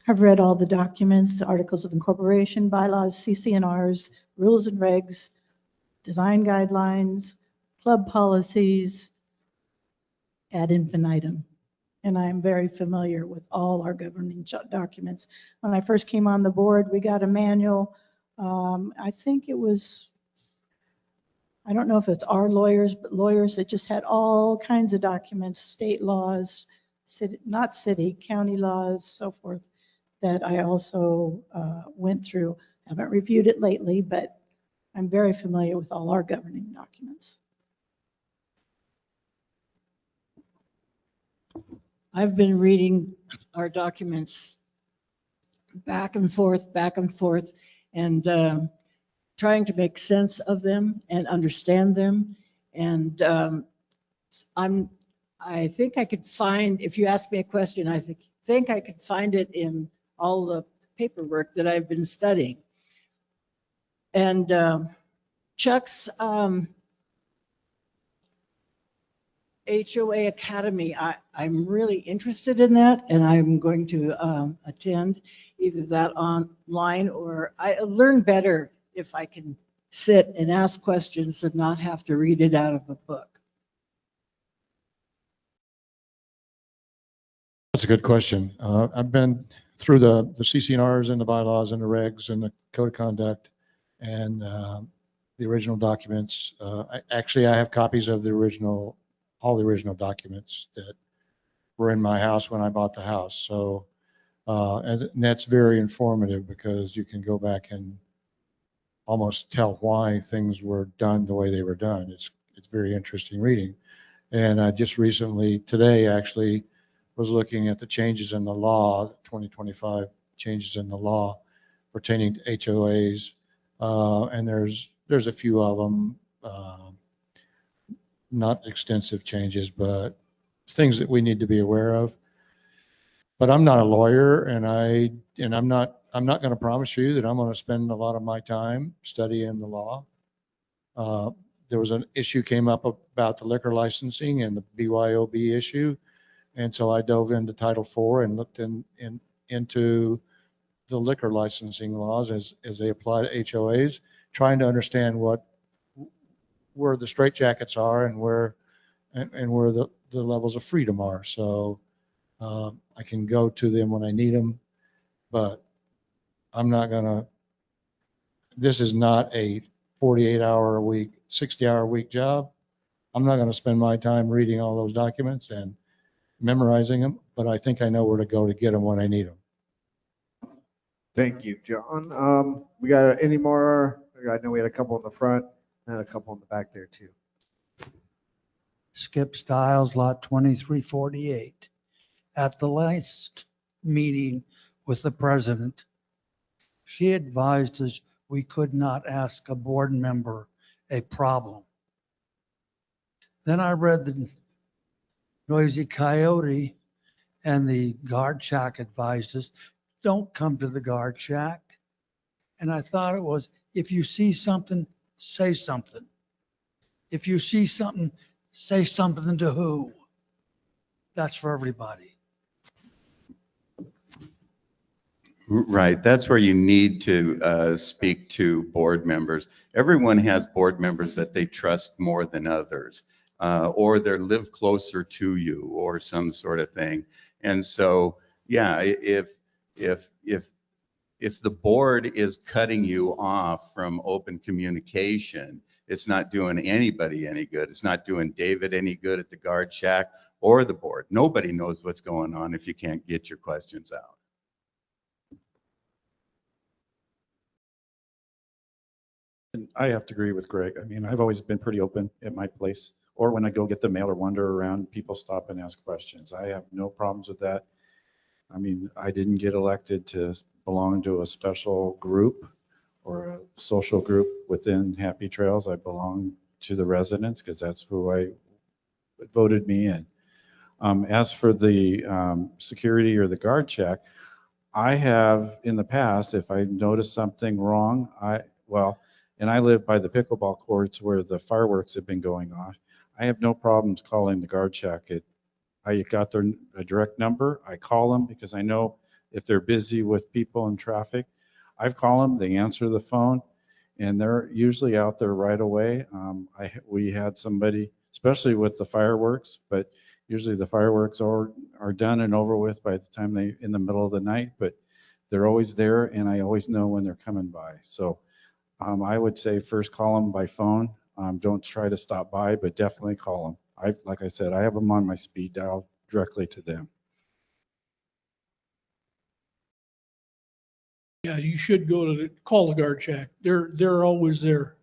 I've read all the documents, articles of incorporation, bylaws, CC&Rs, rules and regs, design guidelines, club policies, ad infinitum. And I'm very familiar with all our governing documents. When I first came on the board, we got a manual. I think it was, I don't know if it's our lawyers, but lawyers that just had all kinds of documents, state laws, not city, county laws, so forth, that I also went through. I haven't reviewed it lately, but I'm very familiar with all our governing documents. I've been reading our documents back and forth, and trying to make sense of them and understand them. And I think I could find, if you ask me a question, I think I could find it in all the paperwork that I've been studying. And Chuck's HOA Academy, I'm really interested in that, and I'm going to attend either that online, or I learn better if I can sit and ask questions and not have to read it out of a book. That's a good question. I've been through the CCNRs and the bylaws and the regs and the code of conduct and the original documents. Actually, I have copies of all the original documents that were in my house when I bought the house. So, and that's very informative because you can go back and almost tell why things were done the way they were done. It's very interesting reading. And I just recently, today actually, was looking at the changes in the law, 2025 changes in the law pertaining to HOAs. And there's a few of them, not extensive changes, but things that we need to be aware of. But I'm not a lawyer, and I'm not going to promise you that I'm going to spend a lot of my time studying the law. There was an issue came up about the liquor licensing and the BYOB issue. And so I dove into Title IV and looked into the liquor licensing laws as they apply to HOAs, trying to understand where the straitjackets are and where the levels of freedom are. So I can go to them when I need them, but I'm not gonna. This is not a 48-hour a week, 60-hour a week job. I'm not going to spend my time reading all those documents and memorizing them, but I think I know where to go to get them when I need them. Thank you, John. We got any more? I know we had a couple in the front and a couple in the back there too. Skip Stiles, lot 2348. At the last meeting with the president, she advised us we could not ask a board member a problem. Then I read the Noisy Coyote, and the guard shack advised us, don't come to the guard shack. And I thought it was, if you see something, say something. If you see something, say something to who? That's for everybody. Right. That's where you need to speak to board members. Everyone has board members that they trust more than others, or they live closer to you or some sort of thing. And so, yeah, if the board is cutting you off from open communication, it's not doing anybody any good. It's not doing David any good at the guard shack or the board. Nobody knows what's going on if you can't get your questions out. And I have to agree with Greg. I mean, I've always been pretty open at my place, or when I go get the mail or wander around, people stop and ask questions. I have no problems with that. I mean, I didn't get elected to belong to a special group or a social group within Happy Trails. I belong to the residents because that's who voted me in. As for the security or the guard check, I have in the past, if I notice something wrong, and I live by the pickleball courts where the fireworks have been going off, I have no problems calling the guard check. I got their direct number. I call them because I know if they're busy with people and traffic. I've called them, they answer the phone, and they're usually out there right away. We had somebody, especially with the fireworks, but usually the fireworks are done and over with by the time in the middle of the night, but they're always there, and I always know when they're coming by. So I would say first call them by phone. Don't try to stop by, but definitely call them. Like I said, I have them on my speed dial directly to them. Yeah, you should call the guard shack. They're always there.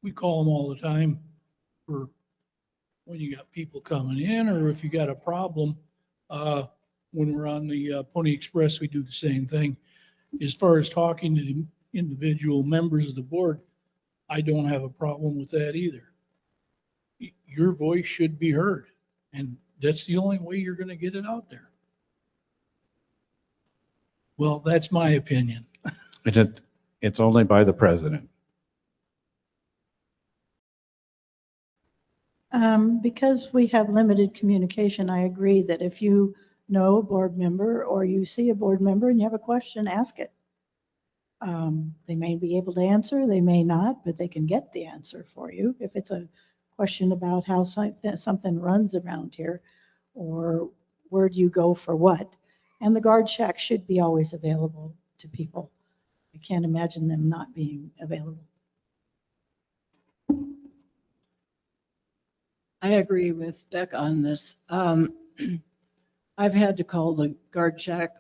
We call them all the time for when you got people coming in, or if you got a problem. When we're on the Pony Express, we do the same thing. As far as talking to the individual members of the board, I don't have a problem with that either. Your voice should be heard, and that's the only way you're going to get it out there. Well, that's my opinion. It's only by the president. Because we have limited communication, I agree that if you know a board member or you see a board member and you have a question, ask it. They may be able to answer, they may not, but they can get the answer for you. If it's a question about how something runs around here, or where do you go for what? And the guard shack should be always available to people. I can't imagine them not being available. I agree with Beck on this. I've had to call the guard shack,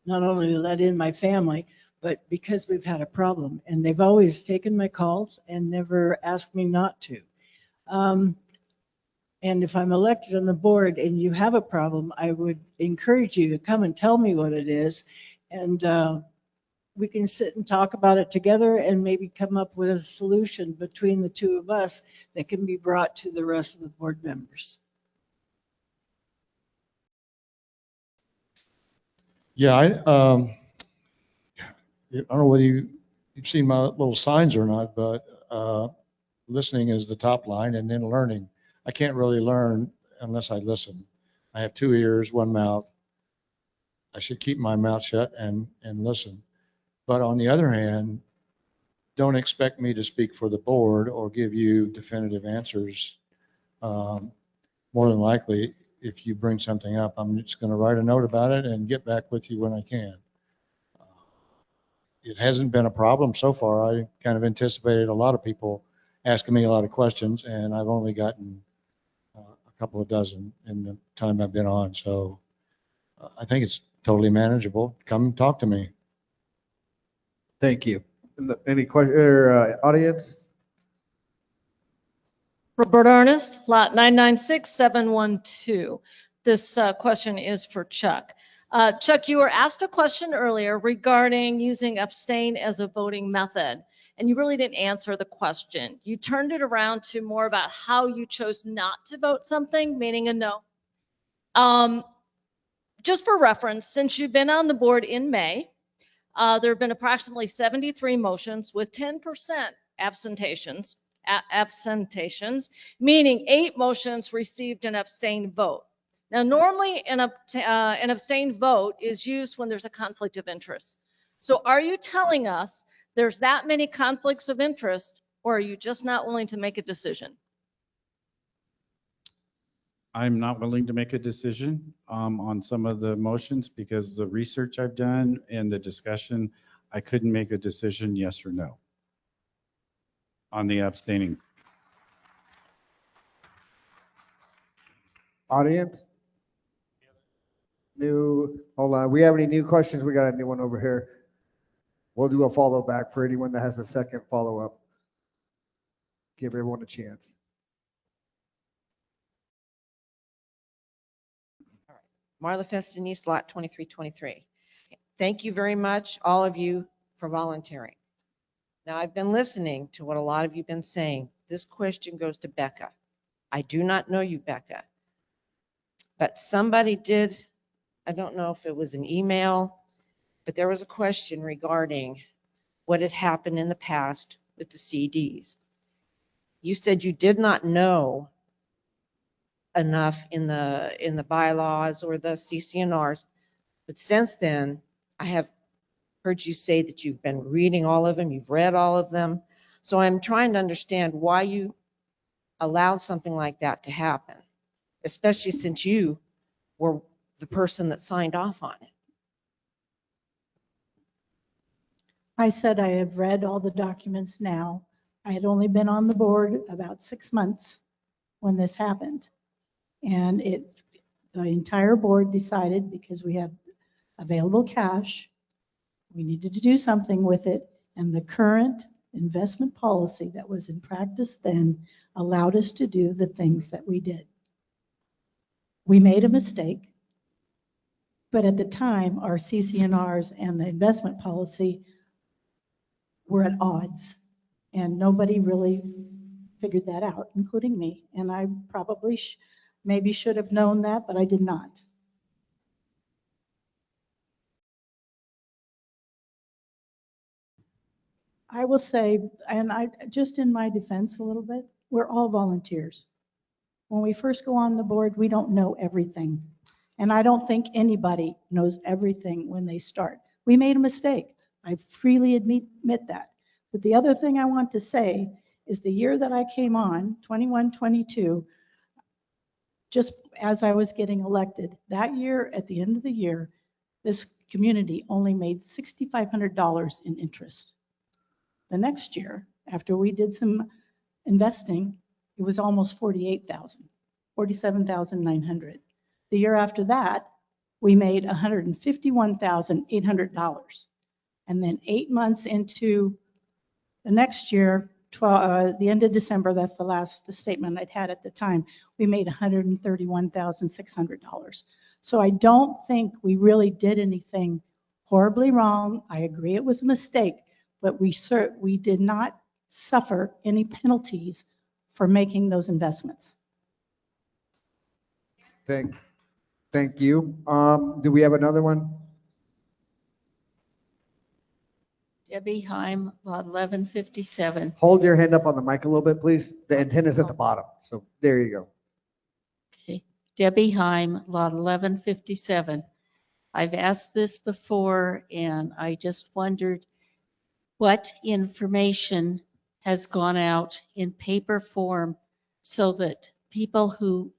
not only to let in my family, but because we've had a problem. And they've always taken my calls and never asked me not to. And if I'm elected on the board and you have a problem, I would encourage you to come and tell me what it is. And we can sit and talk about it together and maybe come up with a solution between the two of us that can be brought to the rest of the board members. Yeah, I don't know whether you've seen my little signs or not, but listening is the top line, and then learning. I can't really learn unless I listen. I have 2 ears, 1 mouth. I should keep my mouth shut and listen. But on the other hand, don't expect me to speak for the board or give you definitive answers. More than likely, if you bring something up, I'm just going to write a note about it and get back with you when I can. It hasn't been a problem so far. I kind of anticipated a lot of people asking me a lot of questions, and I've only gotten a couple of dozen in the time I've been on. So I think it's totally manageable. Come talk to me. Thank you. Any question, audience? Roberta Ernest, lot 996712. This question is for Chuck. Chuck, you were asked a question earlier regarding using abstain as a voting method, and you really didn't answer the question. You turned it around to more about how you chose not to vote something, meaning a no. Just for reference, since you've been on the board in May, there have been approximately 73 motions with 10% absentations, meaning 8 motions received an abstained vote. Now, normally an abstained vote is used when there's a conflict of interest. So are you telling us there's that many conflicts of interest, or are you just not willing to make a decision? I'm not willing to make a decision on some of the motions because the research I've done and the discussion, I couldn't make a decision yes or no on the abstaining. Audience? Hold on. We have any new questions? We got a new one over here. We'll do a follow back for anyone that has a second follow up. Give everyone a chance. Marla Festinese, lot 2323. Thank you very much, all of you, for volunteering. Now, I've been listening to what a lot of you have been saying. This question goes to Becca. I do not know you, Becca, but somebody did, I don't know if it was an email, but there was a question regarding what had happened in the past with the CDs. You said you did not know enough in the bylaws or the CCNRs, but since then I have heard you say that you've been reading all of them, you've read all of them. So I'm trying to understand why you allowed something like that to happen, especially since you were the person that signed off on it. I said I have read all the documents now. I had only been on the board about 6 months when this happened. And the entire board decided, because we have available cash, we needed to do something with it. And the current investment policy that was in practice then allowed us to do the things that we did. We made a mistake, but at the time, our CCNRs and the investment policy were at odds, and nobody really figured that out, including me. And I probably maybe should have known that, but I did not. I will say, and I just in my defense a little bit, we're all volunteers. When we first go on the board, we don't know everything. And I don't think anybody knows everything when they start. We made a mistake. I freely admit that. But the other thing I want to say is the year that I came on, 21, 22, just as I was getting elected, that year, at the end of the year, this community only made $6,500 in interest. The next year, after we did some investing, it was almost 48,000, 47,900. The year after that, we made $151,800. And then 8 months into the next year, the end of December, that's the last statement I'd had at the time, we made $131,600. So I don't think we really did anything horribly wrong. I agree it was a mistake, but we did not suffer any penalties for making those investments. Thank you. Do we have another one? Debbie Heim, lot 1157. Hold your hand up on the mic a little bit, please. The antenna's at the bottom. So there you go. Okay. Debbie Heim, lot 1157. I've asked this before and I just wondered what information has gone out in paper form so that people who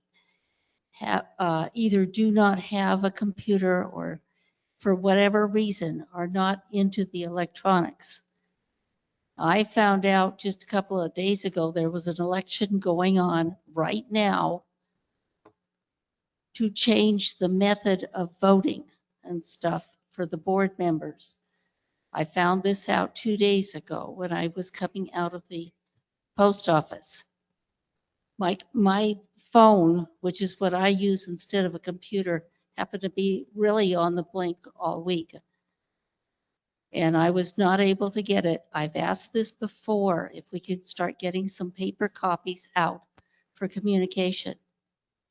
have either do not have a computer or for whatever reason are not into the electronics. I found out just a couple of days ago there was an election going on right now to change the method of voting and stuff for the board members. I found this out 2 days ago when I was coming out of the post office. My phone, which is what I use instead of a computer, happened to be really on the blink all week. And I was not able to get it. I've asked this before, if we could start getting some paper copies out for communication.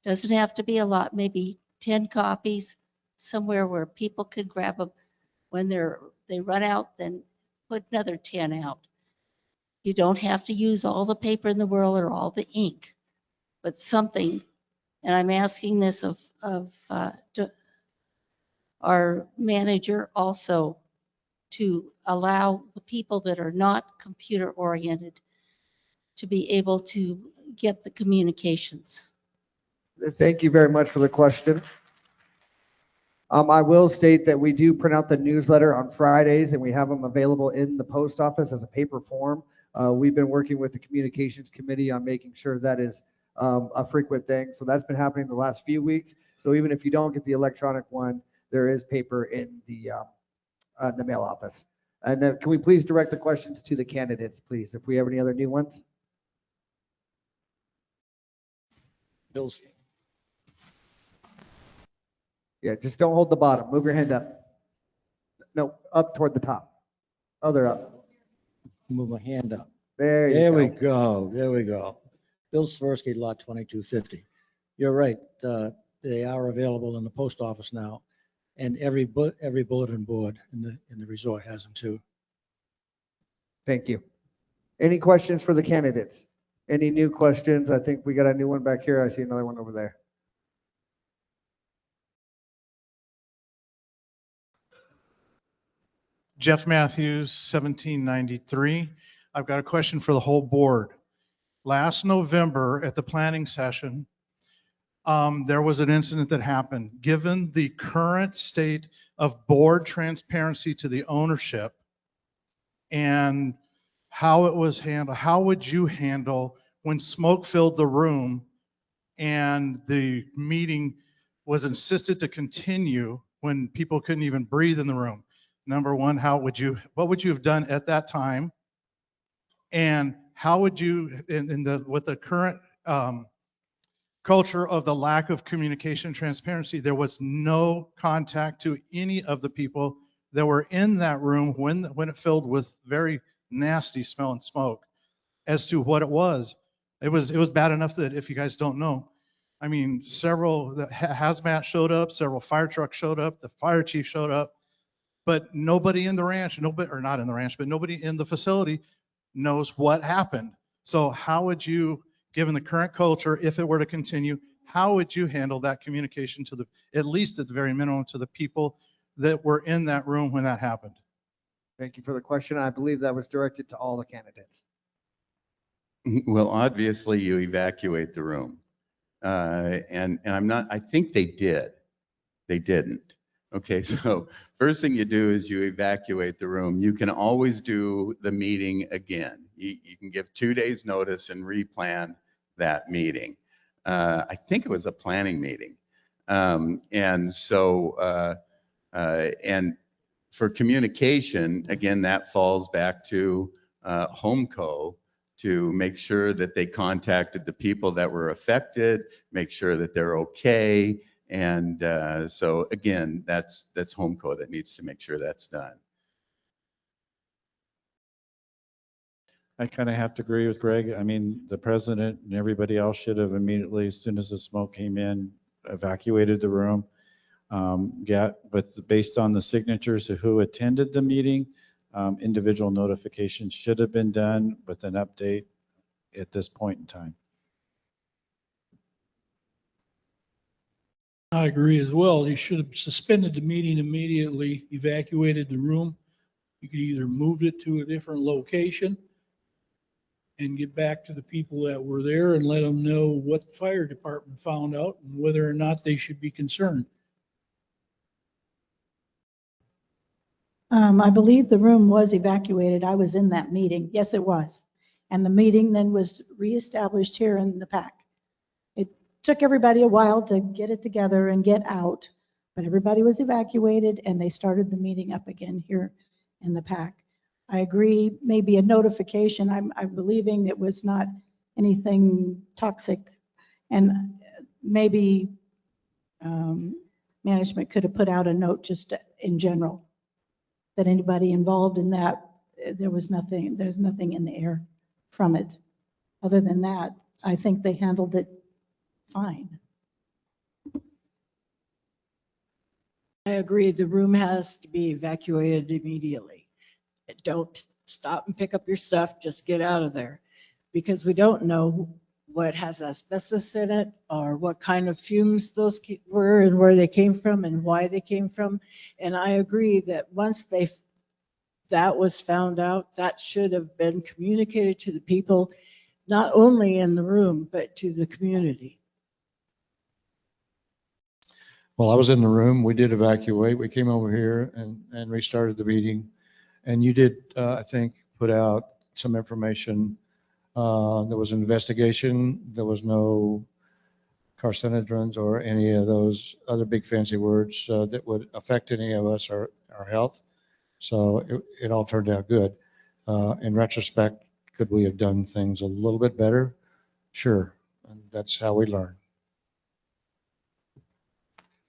Doesn't have to be a lot, maybe 10 copies, somewhere where people could grab them when they run out, then put another 10 out. You don't have to use all the paper in the world or all the ink, but something. And I'm asking this of our manager also to allow the people that are not computer oriented to be able to get the communications. Thank you very much for the question. I will state that we do print out the newsletter on Fridays and we have them available in the post office as a paper form. We've been working with the communications committee on making sure that is a frequent thing. So that's been happening the last few weeks. So even if you don't get the electronic one, there is paper in the mail office. And can we please direct the questions to the candidates, please, if we have any other new ones? Bill's. Yeah, just don't hold the bottom. Move your hand up. No, up toward the top. Other up. Move my hand up. There you There go. we go. There we go. Bill Swirsky, lot 2250. You're right. They are available in the post office now, and every bulletin board in the resort has them too. Thank you. Any questions for the candidates? Any new questions? I think we got a new one back here. I see another one over there. Jeff Matthews, 1793. I've got a question for the whole board. Last November at the planning session, there was an incident that happened. Given the current state of board transparency to the ownership and how it was handled, how would you handle when smoke filled the room and the meeting was insisted to continue when people couldn't even breathe in the room? Number one, what would you have done at that time? And how would you, with the current culture of the lack of communication and transparency, there was no contact to any of the people that were in that room when it filled with very nasty smell and smoke as to what it was. It was bad enough that, if you guys don't know, I mean, the hazmat showed up, several fire trucks showed up, the fire chief showed up, but nobody in the ranch, nobody in the facility knows what happened. So how would you, given the current culture, if it were to continue, how would you handle that communication to at least at the very minimum, to the people that were in that room when that happened? Thank you for the question. I believe that was directed to all the candidates. Well, obviously you evacuate the room. And I think they did. They didn't. Okay, so first thing you do is you evacuate the room. You can always do the meeting again. You can give 2 days notice and replan that meeting. I think it was a planning meeting. And for communication, again, that falls back to HomeCo to make sure that they contacted the people that were affected, make sure that they're okay. And so again, that's HomeCo that needs to make sure that's done. I kind of have to agree with Greg. I mean, the president and everybody else should have immediately, as soon as the smoke came in, evacuated the room. But based on the signatures of who attended the meeting, individual notifications should have been done with an update at this point in time. I agree as well. You should have suspended the meeting immediately, evacuated the room. You could either move it to a different location and get back to the people that were there and let them know what the fire department found out and whether or not they should be concerned. I believe the room was evacuated. I was in that meeting. Yes, it was. And the meeting then was reestablished here in the PAC. It took everybody a while to get it together and get out, but everybody was evacuated and they started the meeting up again here in the PAC. I agree, maybe a notification. I'm believing it was not anything toxic, and maybe management could have put out a note just in general that anybody involved in that, there's nothing in the air from it. Other than that, I think they handled it fine. I agree, the room has to be evacuated immediately. Don't stop and pick up your stuff, just get out of there. Because we don't know what has asbestos in it or what kind of fumes those were and where they came from and why they came from. And I agree that once that was found out, that should have been communicated to the people, not only in the room, but to the community. Well, I was in the room. We did evacuate. We came over here and restarted the meeting. And you did, I think, put out some information. There was an investigation. There was no carcinogens or any of those other big fancy words that would affect any of us or our health. So it all turned out good. In retrospect, could we have done things a little bit better? Sure. And that's how we learn.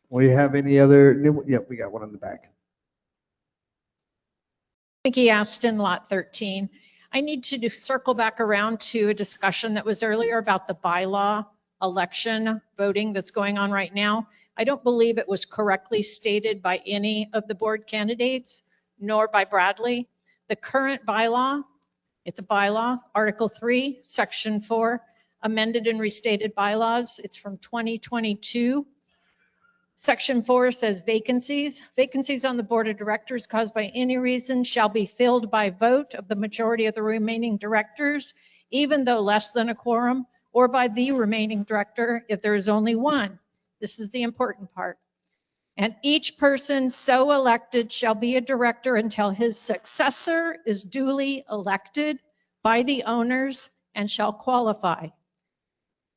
Will you have any other new? Yep, we got one in the back. Mickey Aston, Lot 13. I need to circle back around to a discussion that was earlier about the bylaw election voting that's going on right now. I don't believe it was correctly stated by any of the board candidates, nor by Bradley. The current bylaw, it's a bylaw, Article 3, Section 4, amended and restated bylaws. It's from 2022. Section 4 says vacancies. Vacancies on the board of directors caused by any reason shall be filled by vote of the majority of the remaining directors, even though less than a quorum, or by the remaining director if there is only one. This is the important part. And each person so elected shall be a director until his successor is duly elected by the owners and shall qualify.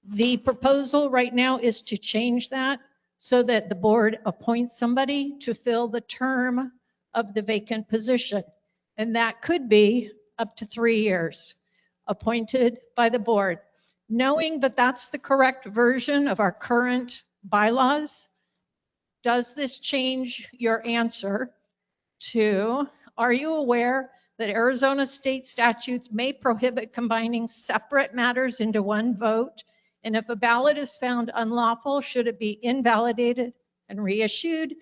The proposal right now is to change that so that the board appoints somebody to fill the term of the vacant position. And that could be up to 3 years, appointed by the board. Knowing that that's the correct version of our current bylaws, does this change your answer to, are you aware that Arizona state statutes may prohibit combining separate matters into one vote? And if a ballot is found unlawful, should it be invalidated and reissued?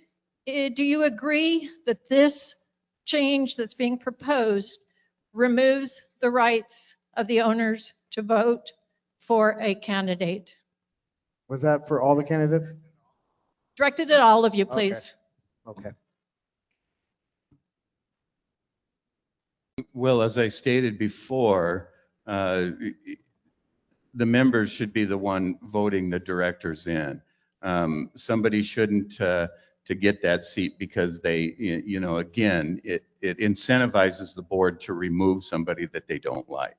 Do you agree that this change that's being proposed removes the rights of the owners to vote for a candidate? Was that for all the candidates? Directed at all of you, please. Okay. Well, as I stated before, the members should be the one voting the directors in. Somebody shouldn't to get that seat because they, you know, again, it incentivizes the board to remove somebody that they don't like.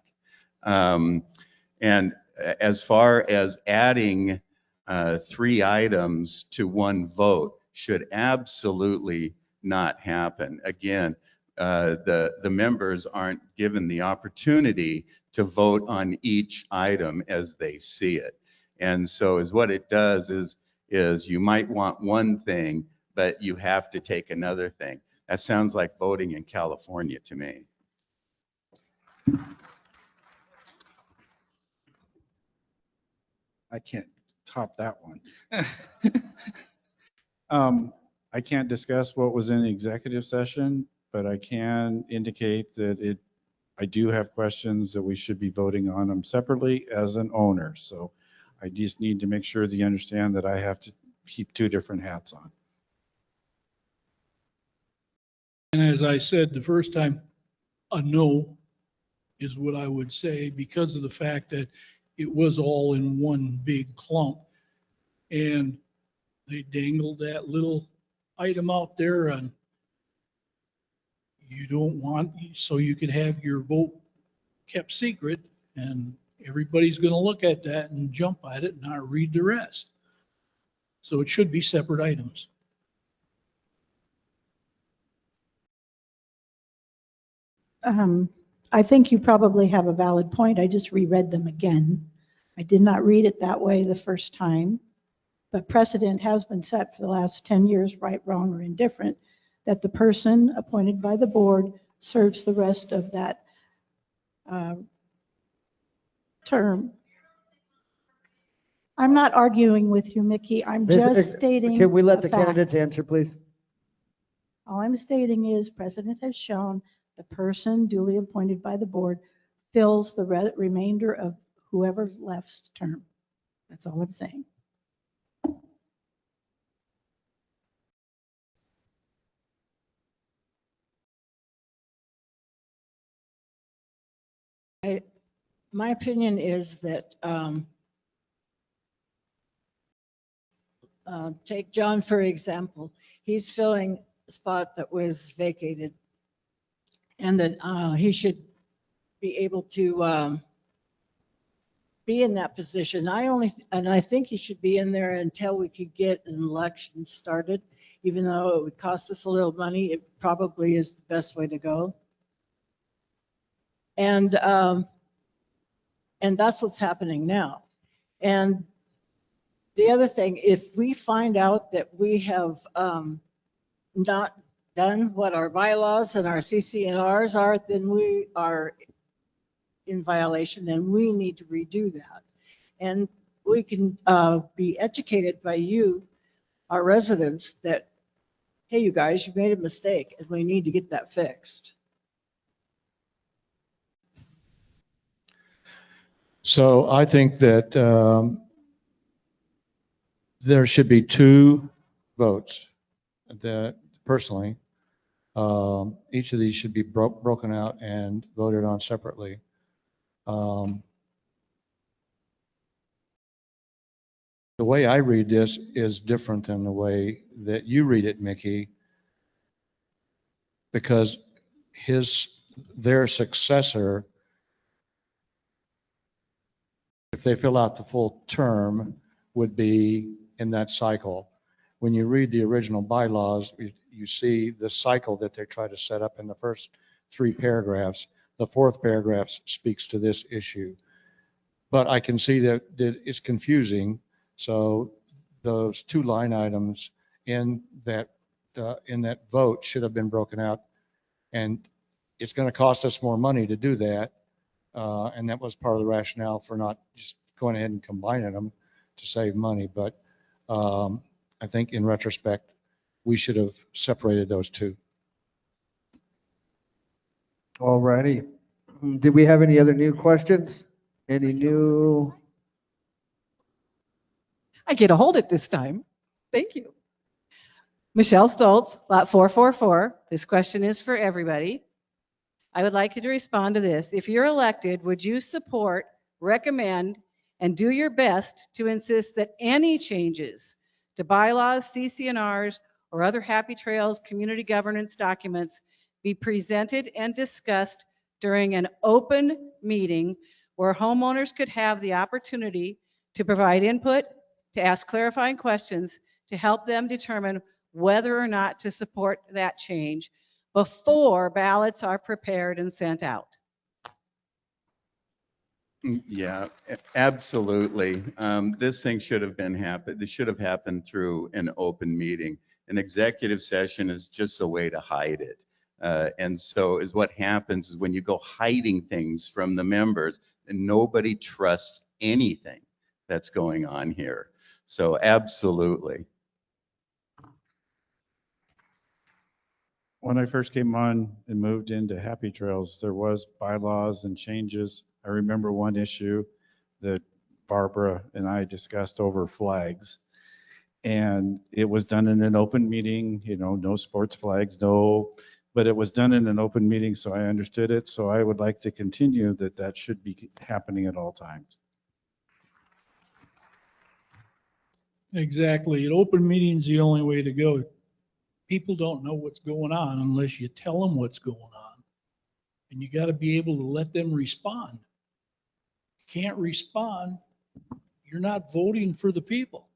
And as far as adding 3 items to one vote should absolutely not happen. Again, the members aren't given the opportunity to vote on each item as they see it. And so is what it does is you might want one thing, but you have to take another thing. That sounds like voting in California to me. I can't top that one. I can't discuss what was in the executive session, but I can indicate that I do have questions that we should be voting on them separately as an owner. So I just need to make sure that you understand that I have to keep 2 different hats on. And as I said the first time, a no is what I would say because of the fact that it was all in one big clump. And they dangled that little item out there and you don't want, so you can have your vote kept secret and everybody's going to look at that and jump at it and not read the rest. So it should be separate items. I think you probably have a valid point. I just reread them again. I did not read it that way the first time, but precedent has been set for the last 10 years, right, wrong, or indifferent, that the person appointed by the board serves the rest of that term. I'm not arguing with you, Mickey. I'm just stating. Can we let a the fact. candidates answer, please? All I'm stating is precedent has shown the person duly appointed by the board fills the remainder of whoever's left's term. That's all I'm saying. My opinion is that take John, for example. He's filling a spot that was vacated and that he should be able to be in that position. I think he should be in there until we could get an election started, even though it would cost us a little money. It probably is the best way to go. And that's what's happening now. And the other thing, if we find out that we have not done what our bylaws and our CC&Rs are, then we are in violation and we need to redo that. And we can be educated by you, our residents, that, hey, you guys, you made a mistake and we need to get that fixed. So I think that there should be 2 votes that personally, each of these should be broken out and voted on separately. The way I read this is different than the way that you read it, Mickey, because their successor, if they fill out the full term, would be in that cycle. When you read the original bylaws, you see the cycle that they try to set up in the first 3 paragraphs. The 4th paragraph speaks to this issue. But I can see that it's confusing. So those 2 line items in that vote should have been broken out. And it's going to cost us more money to do that. And that was part of the rationale for not just going ahead and combining them to save money. But I think in retrospect, we should have separated those 2. All righty. Did we have any other new questions? Any new? I get to hold it this time. Thank you. Michelle Stoltz, Lot 444. This question is for everybody. I would like you to respond to this. If you're elected, would you support, recommend, and do your best to insist that any changes to bylaws, CCNRs, or other Happy Trails community governance documents be presented and discussed during an open meeting where homeowners could have the opportunity to provide input, to ask clarifying questions, to help them determine whether or not to support that change before ballots are prepared and sent out. Yeah, absolutely. This thing should have been happened. This should have happened through an open meeting. An executive session is just a way to hide it. And so is what happens is when you go hiding things from the members, and nobody trusts anything that's going on here. So absolutely. When I first came on and moved into Happy Trails, there was bylaws and changes. I remember one issue that Barbara and I discussed over flags. And it was done in an open meeting, you know, no sports flags, but it was done in an open meeting, so I understood it. So I would like to continue that should be happening at all times. Exactly. An open meeting's the only way to go. People don't know what's going on unless you tell them what's going on. And you got to be able to let them respond. You can't respond, you're not voting for the people.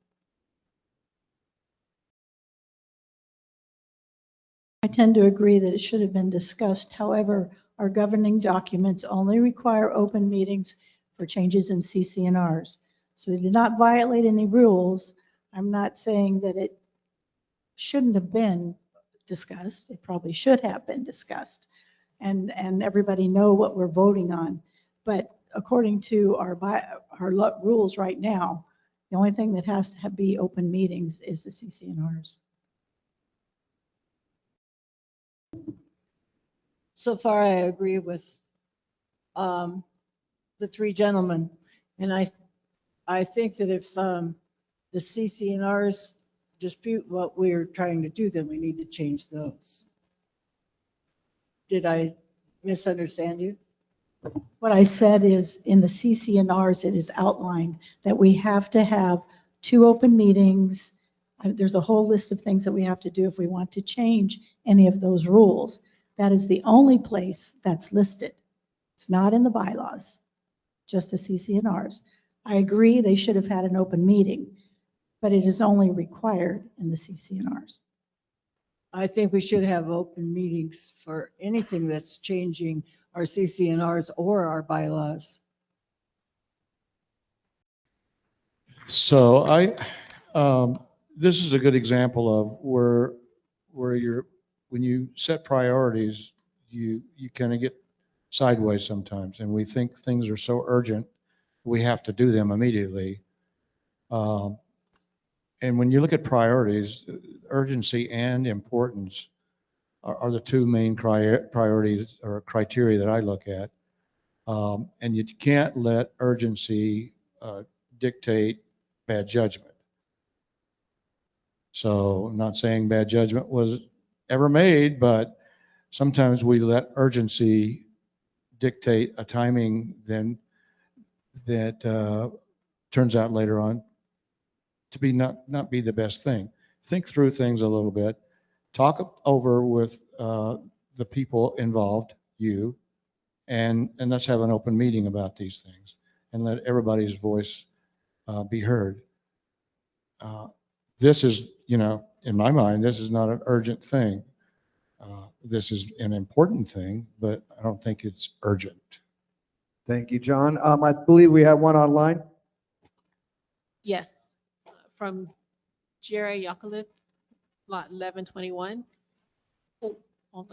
I tend to agree that it should have been discussed. However, our governing documents only require open meetings for changes in CCNRs. So they did not violate any rules. I'm not saying that it shouldn't have been discussed. It probably should have been discussed. And everybody know what we're voting on. But according to our rules right now, the only thing that has to be open meetings is the CCNRs. So far, I agree with the three gentlemen. And I think that if the CCNRs dispute what we're trying to do, then we need to change those. Did I misunderstand you? What I said is in the CCNRs, it is outlined that we have to have 2 open meetings. There's a whole list of things that we have to do if we want to change any of those rules. That is the only place that's listed. It's not in the bylaws, just the CCNRs. I agree they should have had an open meeting, but it is only required in the CCNRs. I think we should have open meetings for anything that's changing our CCNRs or our bylaws. So this is a good example of where when you set priorities, you kind of get sideways sometimes, and we think things are so urgent, we have to do them immediately. And when you look at priorities, urgency and importance are the 2 main priorities or criteria that I look at. And you can't let urgency dictate bad judgment. So I'm not saying bad judgment was ever made, but sometimes we let urgency dictate a timing then that turns out later on to be not be the best thing. Think through things a little bit. Talk over with the people involved, you, and let's have an open meeting about these things and let everybody's voice be heard. This is, in my mind, this is not an urgent thing. This is an important thing, but I don't think it's urgent. Thank you, John. I believe we have one online. Yes, from Jerry Yakovlev, lot 1121. Oh, hold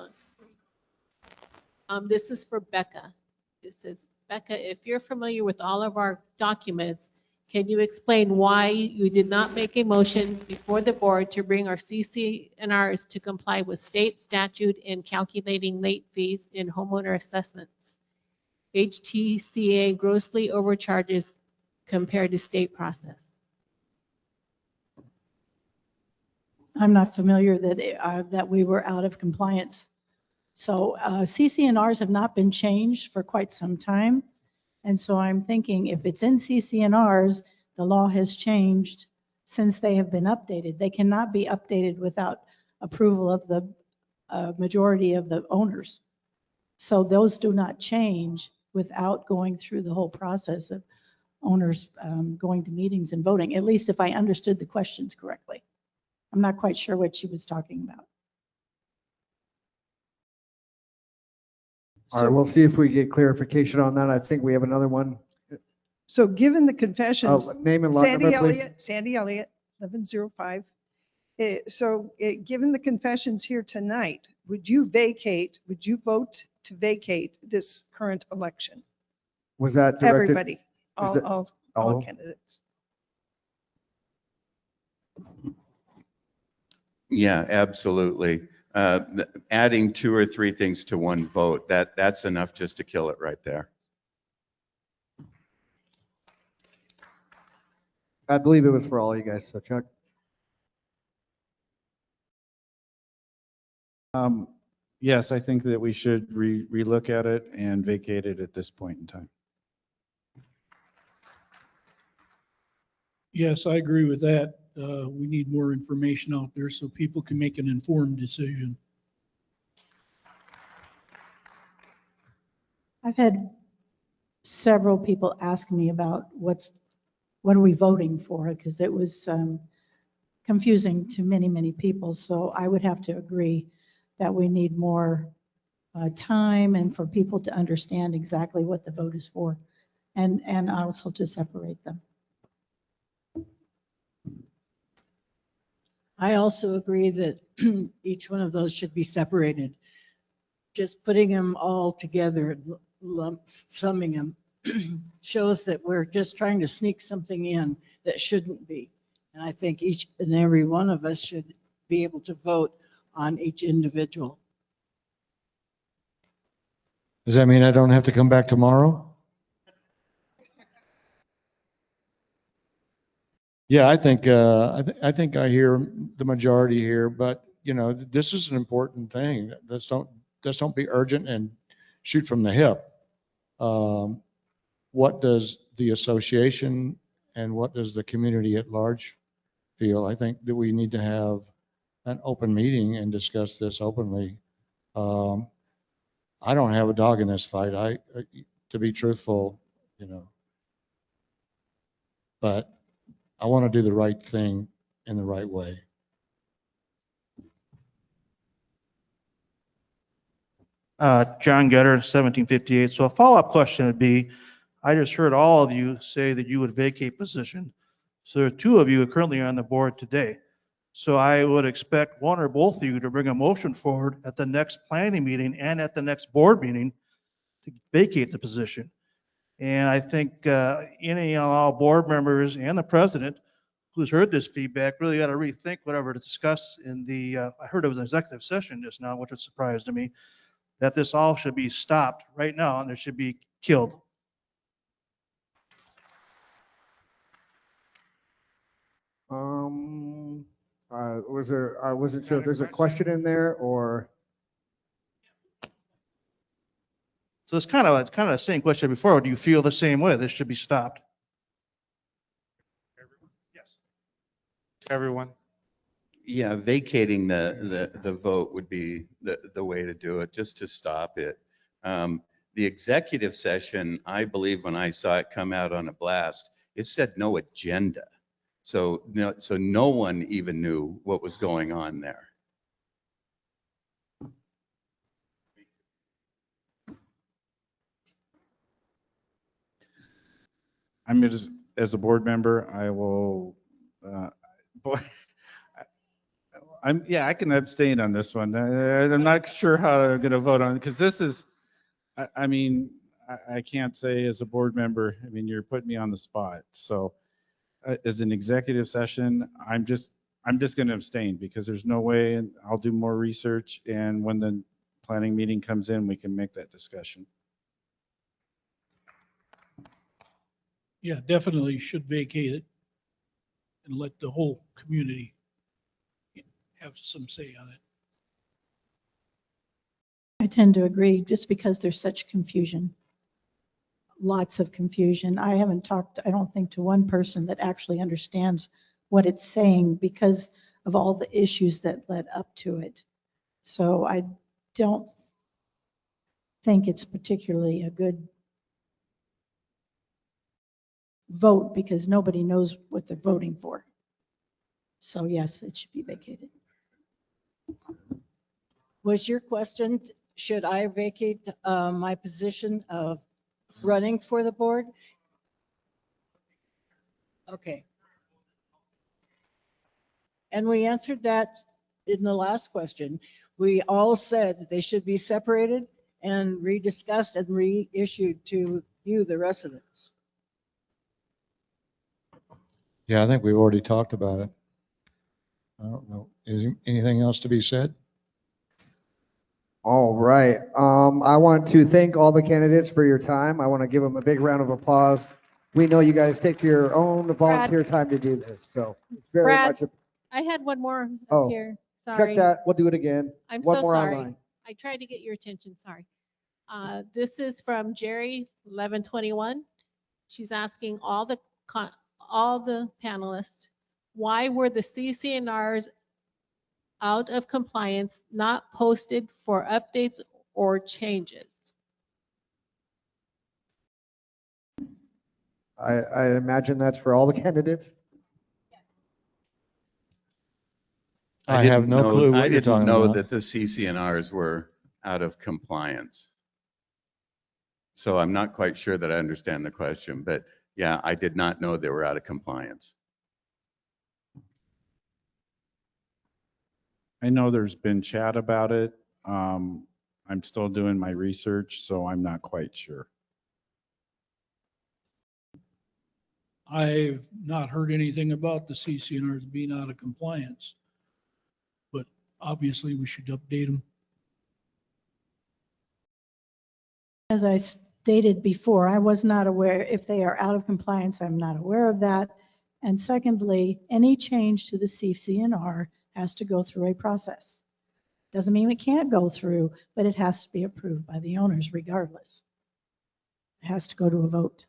on. This is for Becca. It says, Becca, if you're familiar with all of our documents, can you explain why you did not make a motion before the board to bring our CCNRs to comply with state statute in calculating late fees in homeowner assessments? HTCA grossly overcharges compared to state process. I'm not familiar that we were out of compliance. So CCNRs have not been changed for quite some time. And so I'm thinking if it's in CCNRs, the law has changed since they have been updated. They cannot be updated without approval of the majority of the owners. So those do not change without going through the whole process of owners going to meetings and voting, at least if I understood the questions correctly. I'm not quite sure what she was talking about. All right, we'll see if we get clarification on that. I think we have another one. So given the confessions, Name and lot Sandy number, please. Elliott, Sandy Elliott, 1105. Given the confessions here tonight, would you vote to vacate this current election? Was that directed? Everybody, was that- all candidates. Yeah, absolutely. Adding 2 or 3 things to one vote, that's enough just to kill it right there. I believe it was for all you guys, so Chuck. Yes, I think that we should relook at it and vacate it at this point in time. Yes, I agree with that. We need more information out there so people can make an informed decision. I've had several people ask me about what are we voting for? Because it was confusing to many people. So I would have to agree that we need more time and for people to understand exactly what the vote is for, and also to separate them. I also agree that each one of those should be separated. Just putting them all together, summing them, shows that we're just trying to sneak something in that shouldn't be. And I think each and every one of us should be able to vote on each individual. Does that mean I don't have to come back tomorrow? Yeah, I think I hear the majority here, but you know, this is an important thing. Let's don't be urgent and shoot from the hip. What does the association and what does the community at large feel? I think that we need to have an open meeting and discuss this openly. I don't have a dog in this fight. To be truthful, you know, but I want to do the right thing in the right way. John Getter, 1758. So a follow-up question would be, I just heard all of you say that you would vacate position. So there are 2 of you currently on the board today. So I would expect one or both of you to bring a motion forward at the next planning meeting and at the next board meeting to vacate the position. And I think any and all board members and the president who's heard this feedback really got to rethink whatever to discuss in the, I heard it was an executive session just now, which was surprised to me, that this all should be stopped right now and it should be killed. I wasn't sure if there's a question in there or. So it's kind of the same question before. Do you feel the same way? This should be stopped. Everyone. Yeah, vacating the vote would be the way to do it, just to stop it. The executive session, I believe when I saw it come out on a blast, it said no agenda. So no one even knew what was going on there. I'm just, as a board member, I will, I can abstain on this one. I'm not sure how I'm going to vote on it because this is, I mean, I can't say as a board member, I mean, you're putting me on the spot. So as an executive session, I'm just going to abstain because there's no way, and I'll do more research. And when the planning meeting comes in, we can make that discussion. Yeah, definitely should vacate it and let the whole community have some say on it. I tend to agree just because there's such confusion. lots of confusion. I haven't talked, I don't think, to one person that actually understands what it's saying because of all the issues that led up to it. So I don't think it's particularly a good vote because nobody knows what they're voting for. So yes, it should be vacated. Was your question, should I vacate my position of running for the board? Okay. And we answered that in the last question. We all said that they should be separated and rediscussed and reissued to you, the residents. Yeah, I think we've already talked about it. I don't know. Is anything else to be said? All right. I want to thank all the candidates for your time. I want to give them a big round of applause. We know you guys take your own volunteer time to do this, so it's very Brad, much. I had one more Oh, up here. Check Sorry. that. We'll do it again. I'm One so more sorry. online. I tried to get your attention. Sorry. This is from Jerry 1121. She's asking all the panelists, why were the CCNRs out of compliance, not posted for updates or changes? I imagine that's for all the candidates. I have didn't no know- clue what I you're didn't talking know about. that the CCNRs were out of compliance. So I'm not quite sure that I understand the question, but yeah, I did not know they were out of compliance. I know there's been chat about it. I'm still doing my research, so I'm not quite sure. I've not heard anything about the CCNRs being out of compliance, but obviously we should update them. As I stated before, I was not aware, if they are out of compliance, I'm not aware of that. And secondly, any change to the CCNR has to go through a process. Doesn't mean it can't go through, but it has to be approved by the owners regardless. It has to go to a vote.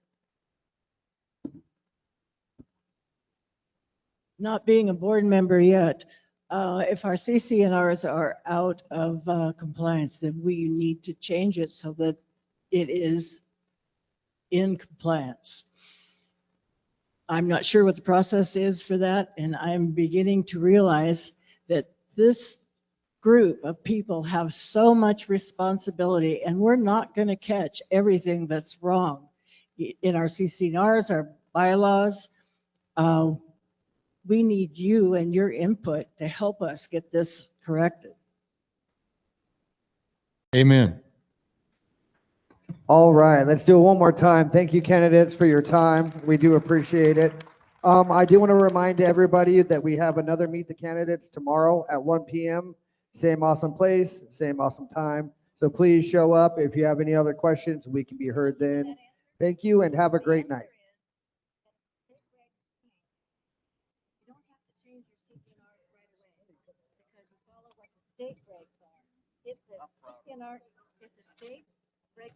Not being a board member yet, if our CCNRs are out of compliance, then we need to change it so that it is in compliance. I'm not sure what the process is for that, and I'm beginning to realize that this group of people have so much responsibility, and we're not going to catch everything that's wrong in our CCNRs, our bylaws. We need you and your input to help us get this corrected. Amen. All right, let's do it one more time. Thank you, candidates, for your time. We do appreciate it. I do want to remind everybody that we have another Meet the Candidates tomorrow at 1 p.m. Same awesome place, same awesome time. So please show up. If you have any other questions, we can be heard then. Thank you and have a great night. State regs are. If the CCNR, if the state